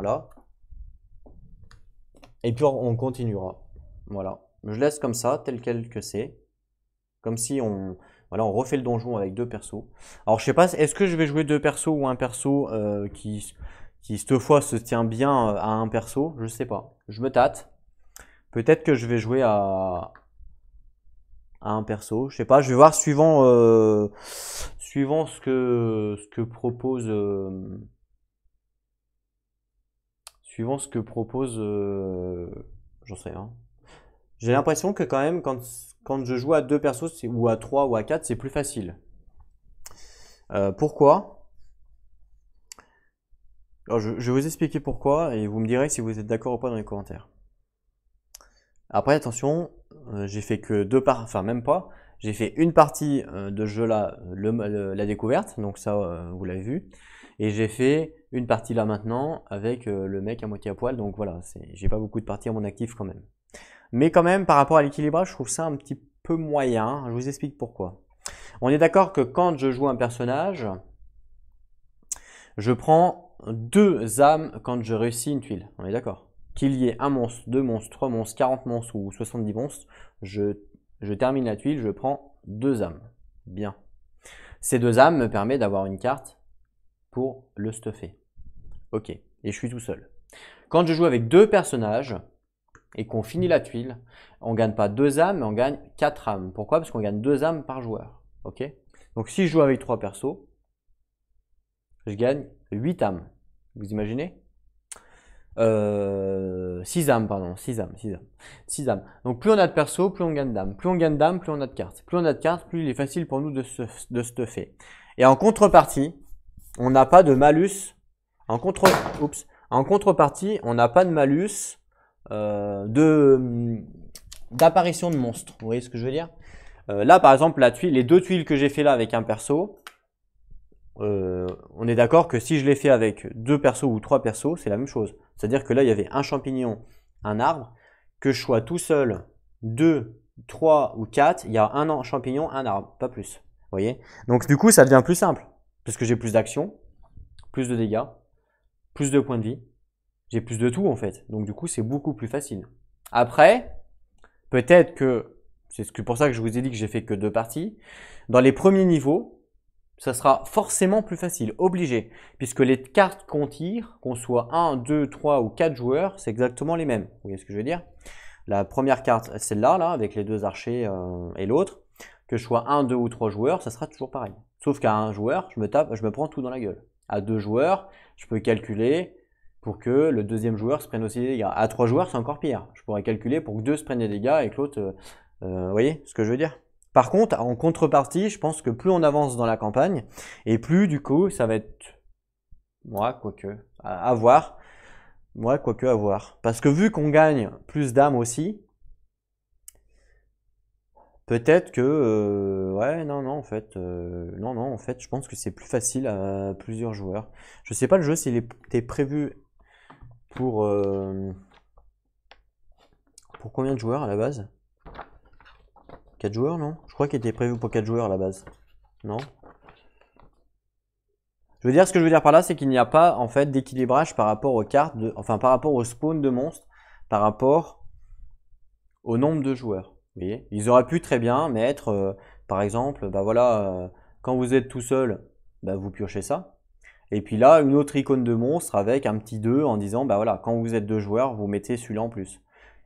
là. Et puis on continuera. Voilà. Je laisse comme ça, tel quel que c'est. Comme si on refait le donjon avec 2 persos. Alors je sais pas, est-ce que je vais jouer 2 persos ou un perso qui cette fois se tient bien à un perso, je sais pas. Je me tâte. Peut-être que je vais jouer à un perso, je sais pas, je vais voir suivant ce que propose j'en sais rien. J'ai l'impression que quand même quand je joue à 2 persos ou à 3 ou à 4, c'est plus facile. Pourquoi? Alors, je vais vous expliquer pourquoi et vous me direz si vous êtes d'accord ou pas dans les commentaires. Après, attention, j'ai fait que 2 parties, enfin même pas, j'ai fait une partie de jeu là, la découverte, donc ça vous l'avez vu, et j'ai fait une partie là maintenant avec le mec à moitié à poil, donc voilà, j'ai pas beaucoup de parties à mon actif quand même. Mais quand même, par rapport à l'équilibrage, je trouve ça un petit peu moyen, je vous explique pourquoi. On est d'accord que quand je joue un personnage, je prends 2 âmes quand je réussis une tuile, on est d'accord? Qu'il y ait un monstre, 2 monstres, 3 monstres, 40 monstres ou 70 monstres, je termine la tuile, je prends 2 âmes. Bien. Ces 2 âmes me permettent d'avoir une carte pour le stuffer. Ok, et je suis tout seul. Quand je joue avec 2 personnages et qu'on finit la tuile, on ne gagne pas 2 âmes, mais on gagne 4 âmes. Pourquoi? Parce qu'on gagne 2 âmes par joueur. Ok. Donc si je joue avec 3 persos, je gagne 8 âmes. Vous imaginez? 6 âmes, pardon, 6 âmes. Donc plus on a de persos, plus on gagne d'âmes. Plus on gagne d'âmes, plus on a de cartes. Plus on a de cartes, plus il est facile pour nous de stuffer. Et en contrepartie, on n'a pas de malus. En contrepartie, on n'a pas de malus d'apparition de monstres. Vous voyez ce que je veux dire? Là, par exemple, les 2 tuiles que j'ai fait là avec un perso, on est d'accord que si je l'ai fait avec 2 persos ou 3 persos, c'est la même chose. C'est-à-dire que là, il y avait un champignon, un arbre, que je sois tout seul, 2, 3 ou 4, il y a un champignon, un arbre, pas plus. Vous voyez? Donc du coup, ça devient plus simple, parce que j'ai plus d'actions, plus de dégâts, plus de points de vie, j'ai plus de tout en fait. Donc du coup, c'est beaucoup plus facile. Après, peut-être que, c'est pour ça que je vous ai dit que j'ai fait que 2 parties, dans les premiers niveaux, ça sera forcément plus facile, obligé, puisque les cartes qu'on tire, qu'on soit 1, 2, 3 ou 4 joueurs, c'est exactement les mêmes. Vous voyez ce que je veux dire? La première carte, celle-là, là, avec les 2 archers et l'autre, que je sois 1, 2 ou 3 joueurs, ça sera toujours pareil. Sauf qu'à 1 joueur, je me prends tout dans la gueule. À 2 joueurs, je peux calculer pour que le deuxième joueur se prenne aussi des dégâts. À 3 joueurs, c'est encore pire. Je pourrais calculer pour que 2 se prennent des dégâts et que l'autre... vous voyez ce que je veux dire? Par contre, en contrepartie, je pense que plus on avance dans la campagne, et plus du coup, ça va être... Moi, quoique, à voir. Moi, quoique, à voir. Parce que vu qu'on gagne plus d'âmes aussi, peut-être que... ouais, non, en fait, je pense que c'est plus facile à plusieurs joueurs. Je sais pas le jeu s'il était prévu pour combien de joueurs à la base? 4 joueurs, non? Je crois qu'il était prévu pour 4 joueurs à la base. Non? Je veux dire, ce que je veux dire par là, c'est qu'il n'y a pas en fait d'équilibrage par rapport aux cartes, enfin par rapport au spawn de monstres, par rapport au nombre de joueurs. Vous voyez? Ils auraient pu très bien mettre, par exemple, bah voilà, quand vous êtes tout seul, bah vous piochez ça. Et puis là, une autre icône de monstre avec un petit 2 en disant, bah voilà, quand vous êtes 2 joueurs, vous mettez celui-là en plus.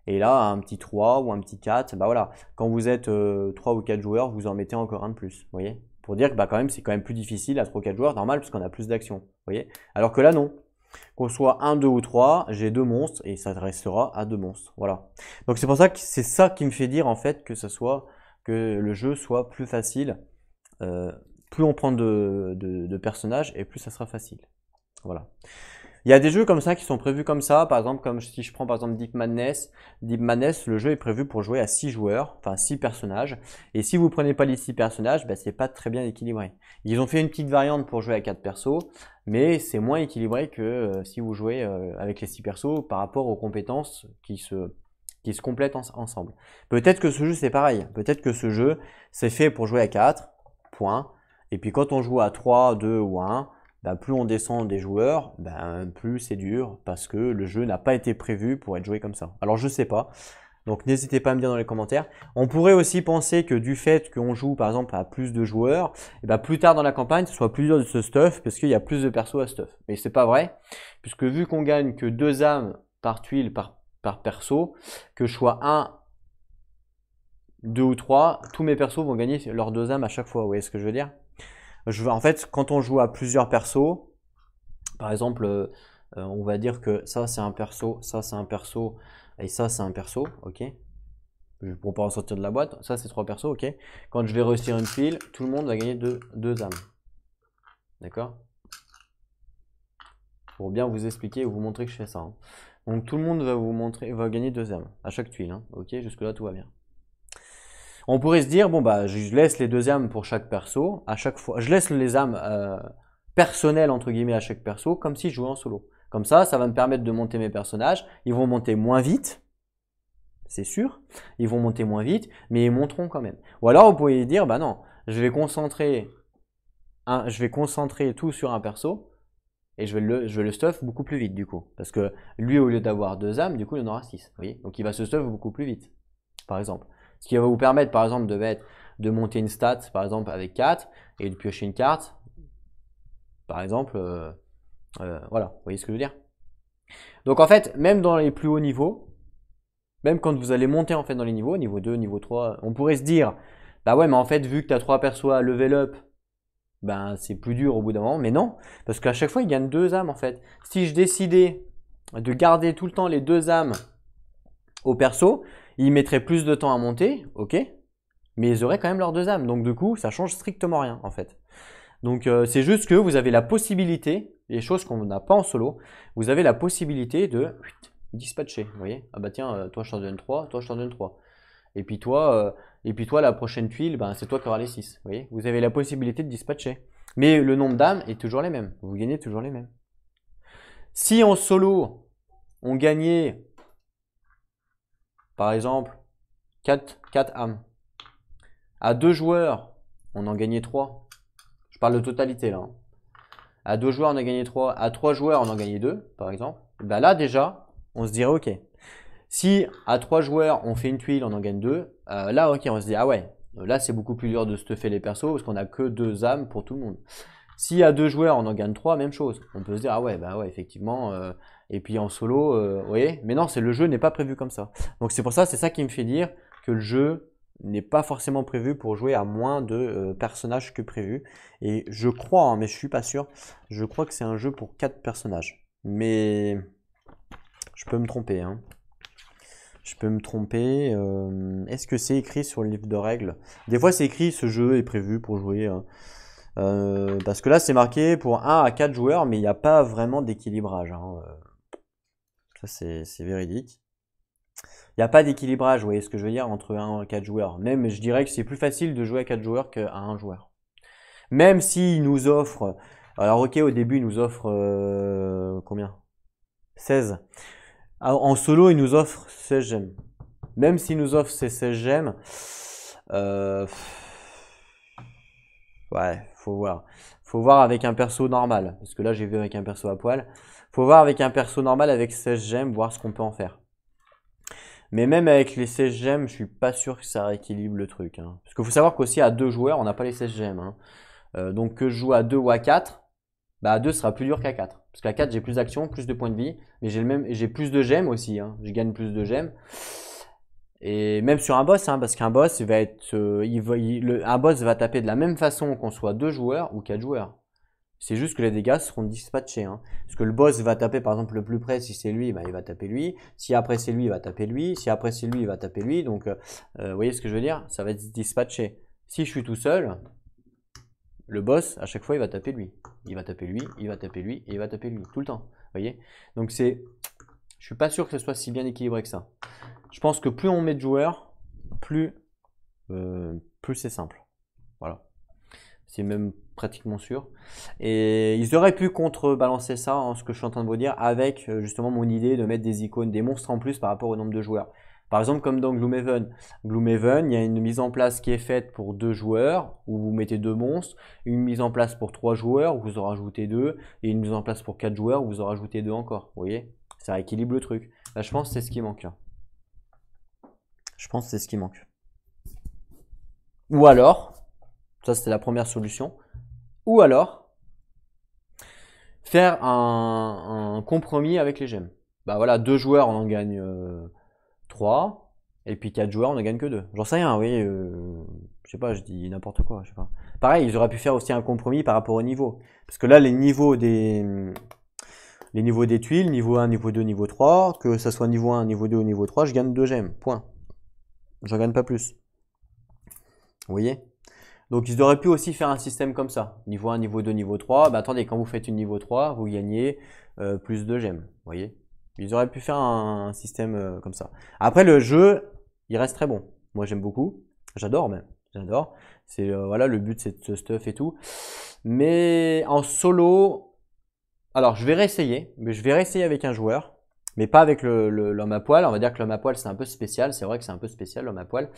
Et là, un petit 3 ou un petit 4, bah voilà, quand vous êtes 3 ou 4 joueurs, vous en mettez encore un de plus. Vous voyez? Pour dire que bah, quand même, c'est quand même plus difficile à 3 ou 4 joueurs, normal, parce qu'on a plus d'actions. Vous voyez? Alors que là, non. Qu'on soit 1, 2 ou 3, j'ai 2 monstres et ça restera à 2 monstres. Voilà. Donc c'est pour ça que c'est ça qui me fait dire en fait que le jeu soit plus facile. Plus on prend de personnages et plus ça sera facile. Voilà. Il y a des jeux comme ça qui sont prévus comme ça, par exemple comme si je prends par exemple Deep Madness. Deep Madness, le jeu est prévu pour jouer à 6 joueurs, enfin 6 personnages. Et si vous prenez pas les 6 personnages, bah, c'est pas très bien équilibré. Ils ont fait une petite variante pour jouer à 4 persos, mais c'est moins équilibré que si vous jouez avec les 6 persos par rapport aux compétences qui se complètent ensemble. Peut-être que ce jeu c'est pareil, peut-être que ce jeu c'est fait pour jouer à 4, point. Et puis quand on joue à 3, 2 ou 1, bah, plus on descend des joueurs, bah, plus c'est dur parce que le jeu n'a pas été prévu pour être joué comme ça. Alors je sais pas, donc n'hésitez pas à me dire dans les commentaires. On pourrait aussi penser que du fait qu'on joue par exemple à plus de joueurs, et bah, plus tard dans la campagne, ce soit plus dur de se stuff parce qu'il y a plus de persos à stuff. Mais c'est pas vrai, puisque vu qu'on gagne que 2 âmes par tuile par perso, que je sois 1, 2 ou 3, tous mes persos vont gagner leurs 2 âmes à chaque fois. Vous voyez ce que je veux dire? En fait, quand on joue à plusieurs persos, par exemple, on va dire que ça c'est un perso, ça c'est un perso, et ça c'est un perso, ok? Pour pas en sortir de la boîte, ça c'est 3 persos, ok? Quand je vais réussir une file, tout le monde va gagner 2 âmes. D'accord? Pour bien vous expliquer et vous montrer que je fais ça. Hein. Donc tout le monde va gagner 2 âmes à chaque tuile, hein, ok? Jusque là tout va bien. On pourrait se dire, bon bah je laisse les 2 âmes pour chaque perso, à chaque fois, je laisse les âmes personnelles entre guillemets à chaque perso, comme si je jouais en solo. Comme ça va me permettre de monter mes personnages, ils vont monter moins vite, c'est sûr, ils vont monter moins vite, mais ils monteront quand même. Ou alors vous pouvez dire, bah non, je vais concentrer tout sur un perso, et je vais le stuff beaucoup plus vite du coup. Parce que lui, au lieu d'avoir 2 âmes, du coup il en aura 6, vous voyez. Donc il va se stuff beaucoup plus vite, par exemple. Ce qui va vous permettre, par exemple, de monter une stat, par exemple, avec 4 et de piocher une carte. Par exemple, voilà, vous voyez ce que je veux dire? Donc, en fait, même dans les plus hauts niveaux, même quand vous allez monter en fait dans les niveaux, niveau 2, niveau 3, on pourrait se dire, bah ouais, mais en fait, vu que tu as 3 persos à level up, ben c'est plus dur au bout d'un moment. Mais non, parce qu'à chaque fois, ils gagnent 2 âmes en fait. Si je décidais de garder tout le temps les 2 âmes au perso, ils mettraient plus de temps à monter, ok, mais ils auraient quand même leurs 2 âmes. Donc du coup, ça change strictement rien en fait. Donc c'est juste que vous avez la possibilité, les choses qu'on n'a pas en solo, vous avez la possibilité de dispatcher. Vous voyez? Ah bah tiens, toi je t'en donne 3, toi je t'en donne 3. Et puis toi, la prochaine tuile, ben, c'est toi qui auras les 6. Vous voyez? Vous avez la possibilité de dispatcher. Mais le nombre d'âmes est toujours les mêmes. Vous gagnez toujours les mêmes. Si en solo, on gagnait, par exemple, 4 âmes, à 2 joueurs, on en gagnait 3. Je parle de totalité là. Hein. À 2 joueurs, on a gagné 3. À 3 joueurs, on en gagnait 2, par exemple. Ben là, déjà, on se dirait OK. Si à 3 joueurs, on fait une tuile, on en gagne 2, là, OK, on se dit, ah ouais, là, c'est beaucoup plus dur de stuffer les persos parce qu'on a que 2 âmes pour tout le monde. Si à 2 joueurs, on en gagne 3, même chose. On peut se dire, ah ouais, bah ouais, effectivement. Et puis en solo, vous voyez. Mais non, le jeu n'est pas prévu comme ça. Donc c'est pour ça, c'est ça qui me fait dire que le jeu n'est pas forcément prévu pour jouer à moins de personnages que prévu. Et je crois, hein, mais je suis pas sûr, je crois que c'est un jeu pour 4 personnages. Mais je peux me tromper, hein. Je peux me tromper. Est-ce que c'est écrit sur le livre de règles? Des fois, c'est écrit, ce jeu est prévu pour jouer. Hein. Parce que là, c'est marqué pour 1 à 4 joueurs, mais il n'y a pas vraiment d'équilibrage. Hein. Ça, c'est véridique. Il n'y a pas d'équilibrage, vous voyez ce que je veux dire, entre 1 et 4 joueurs. Même, je dirais que c'est plus facile de jouer à 4 joueurs qu'à 1 joueur. Même s'il nous offre... Alors, ok, au début, il nous offre... combien? 16. En solo, il nous offre 16 gemmes. Même s'il nous offre ces 16 gemmes, ouais, faut voir. Faut voir avec un perso normal. Parce que là, j'ai vu avec un perso à poil. Faut voir avec un perso normal avec 16 gemmes, voir ce qu'on peut en faire. Mais même avec les 16 gemmes, je suis pas sûr que ça rééquilibre le truc. Hein. Parce qu'il faut savoir qu'aussi à 2 joueurs, on n'a pas les 16 gemmes. Hein. Donc que je joue à 2 ou à 4, bah à 2 ce sera plus dur qu'à 4. Parce qu'à 4, j'ai plus d'action, plus de points de vie, mais j'ai plus de gemmes aussi. Hein. Je gagne plus de gemmes. Et même sur un boss, hein, parce qu'un boss va être, un boss va taper de la même façon qu'on soit 2 joueurs ou 4 joueurs. C'est juste que les dégâts seront dispatchés. Hein. Parce que le boss va taper par exemple le plus près, si c'est lui, bah, il va taper lui. Si après c'est lui, il va taper lui. Si après c'est lui, il va taper lui. Donc, vous voyez ce que je veux dire? Ça va être dispatché. Si je suis tout seul, le boss, à chaque fois, il va taper lui. Il va taper lui, il va taper lui, et il va taper lui. Tout le temps. Vous voyez? Donc, je suis pas sûr que ce soit si bien équilibré que ça. Je pense que plus on met de joueurs, plus c'est simple. Voilà. C'est même pratiquement sûr. Et ils auraient pu contrebalancer ça, hein, ce que je suis en train de vous dire, avec justement mon idée de mettre des icônes, des monstres en plus par rapport au nombre de joueurs. Par exemple, comme dans Gloomhaven. Gloomhaven, il y a une mise en place qui est faite pour 2 joueurs, où vous mettez 2 monstres, une mise en place pour 3 joueurs, où vous en rajoutez 2, et une mise en place pour 4 joueurs, où vous en rajoutez 2 encore. Vous voyez? Ça rééquilibre le truc. Là, je pense que c'est ce qui manque là. Je pense que c'est ce qui manque. Ou alors, ça c'était la première solution, ou alors faire un compromis avec les gemmes. Bah voilà, 2 joueurs on en gagne 3, et puis 4 joueurs on en gagne que 2. J'en sais rien, oui, je sais pas, je dis n'importe quoi, je sais pas. Pareil, ils auraient pu faire aussi un compromis par rapport au niveau. Parce que là, les niveaux des tuiles, niveau 1, niveau 2, niveau 3, que ça soit niveau 1, niveau 2 ou niveau 3, je gagne 2 gemmes, point. J'en gagne pas plus. Vous voyez? Donc ils auraient pu aussi faire un système comme ça. Niveau 1, niveau 2, niveau 3. Bah attendez, quand vous faites une niveau 3, vous gagnez plus de gemmes. Vous voyez? Ils auraient pu faire un système comme ça. Après le jeu, il reste très bon. Moi j'aime beaucoup. J'adore même. J'adore. C'est voilà, le but c'est de ce stuff et tout. Mais en solo, alors je vais réessayer. Mais je vais réessayer avec un joueur. Mais pas avec l'homme à poil. On va dire que l'homme à poil c'est un peu spécial. C'est vrai que c'est un peu spécial l'homme à poil.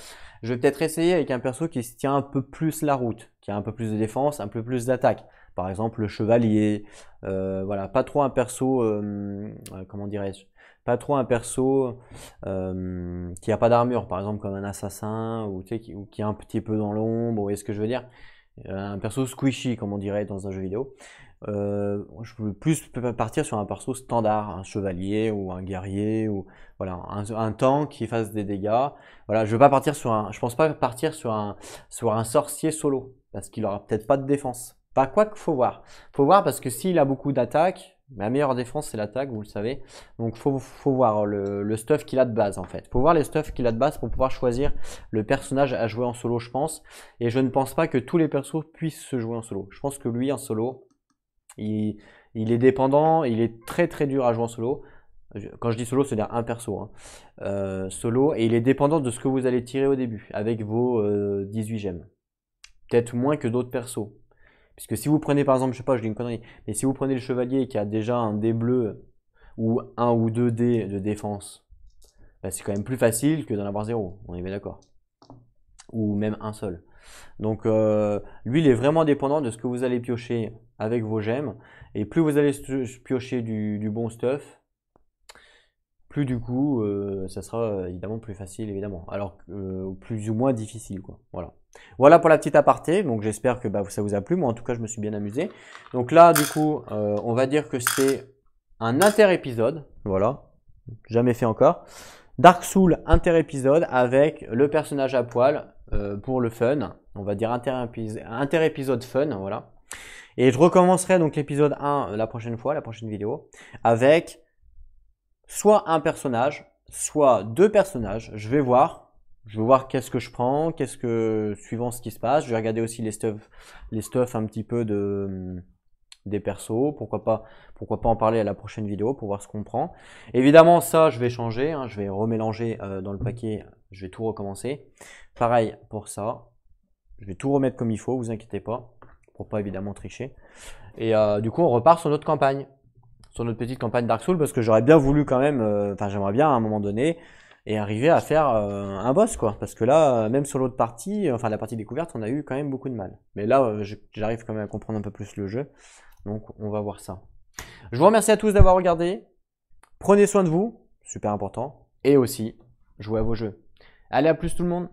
Je vais peut-être essayer avec un perso qui se tient un peu plus la route, qui a un peu plus de défense, un peu plus d'attaque. Par exemple le chevalier. Voilà, pas trop un perso, comment dirais-je, pas trop un perso qui a pas d'armure. Par exemple comme un assassin ou, tu sais, ou qui est un petit peu dans l'ombre. Vous voyez ce que je veux dire? Un perso squishy comme on dirait dans un jeu vidéo. Je peux plus partir sur un perso standard, un chevalier ou un guerrier ou voilà un tank qui fasse des dégâts. Voilà, je veux pas partir je pense pas partir sur un sorcier solo parce qu'il aura peut-être pas de défense. Pas quoi qu'il faut voir. Faut voir parce que s'il a beaucoup d'attaques, la meilleure défense c'est l'attaque, vous le savez. Donc faut voir le stuff qu'il a de base en fait. Faut voir les stuff qu'il a de base pour pouvoir choisir le personnage à jouer en solo, je pense. Et je ne pense pas que tous les persos puissent se jouer en solo. Je pense que lui en solo, il est dépendant, il est très très dur à jouer en solo. Quand je dis solo, c'est-à-dire un perso. Hein. Solo, et il est dépendant de ce que vous allez tirer au début, avec vos 18 gemmes. Peut-être moins que d'autres persos. Puisque si vous prenez par exemple, je sais pas, je dis une connerie, mais si vous prenez le chevalier qui a déjà un dé bleu ou un ou deux dés de défense, bah, c'est quand même plus facile que d'en avoir zéro, on est bien d'accord. Ou même un seul. Donc lui, il est vraiment dépendant de ce que vous allez piocher avec vos gemmes. Et plus vous allez piocher du bon stuff, plus du coup, ça sera évidemment plus facile, évidemment. Alors plus ou moins difficile, quoi. Voilà. Voilà pour la petite aparté. Donc j'espère que bah, ça vous a plu. Moi, en tout cas, je me suis bien amusé. Donc là, du coup, on va dire que c'est un inter-épisode. Voilà. Jamais fait encore. Dark Souls inter-épisode avec le personnage à poil pour le fun. On va dire inter-épisode fun, voilà. Et je recommencerai donc l'épisode 1 la prochaine fois, la prochaine vidéo, avec soit un personnage, soit deux personnages. Je vais voir qu'est-ce que je prends, suivant ce qui se passe. Je vais regarder aussi les stuff un petit peu des persos, pourquoi pas en parler à la prochaine vidéo pour voir ce qu'on prend. Évidemment, ça, je vais changer, hein, je vais remélanger dans le paquet, je vais tout recommencer. Pareil pour ça, je vais tout remettre comme il faut, vous inquiétez pas, pour pas évidemment tricher. Et du coup, on repart sur notre campagne, sur notre petite campagne Dark Souls, parce que j'aurais bien voulu quand même, enfin j'aimerais bien à un moment donné, et arriver à faire un boss, quoi. Parce que là, même sur l'autre partie, enfin la partie découverte, on a eu quand même beaucoup de mal. Mais là, j'arrive quand même à comprendre un peu plus le jeu. Donc on va voir ça. Je vous remercie à tous d'avoir regardé. Prenez soin de vous, super important. Et aussi, jouez à vos jeux. Allez, à plus tout le monde.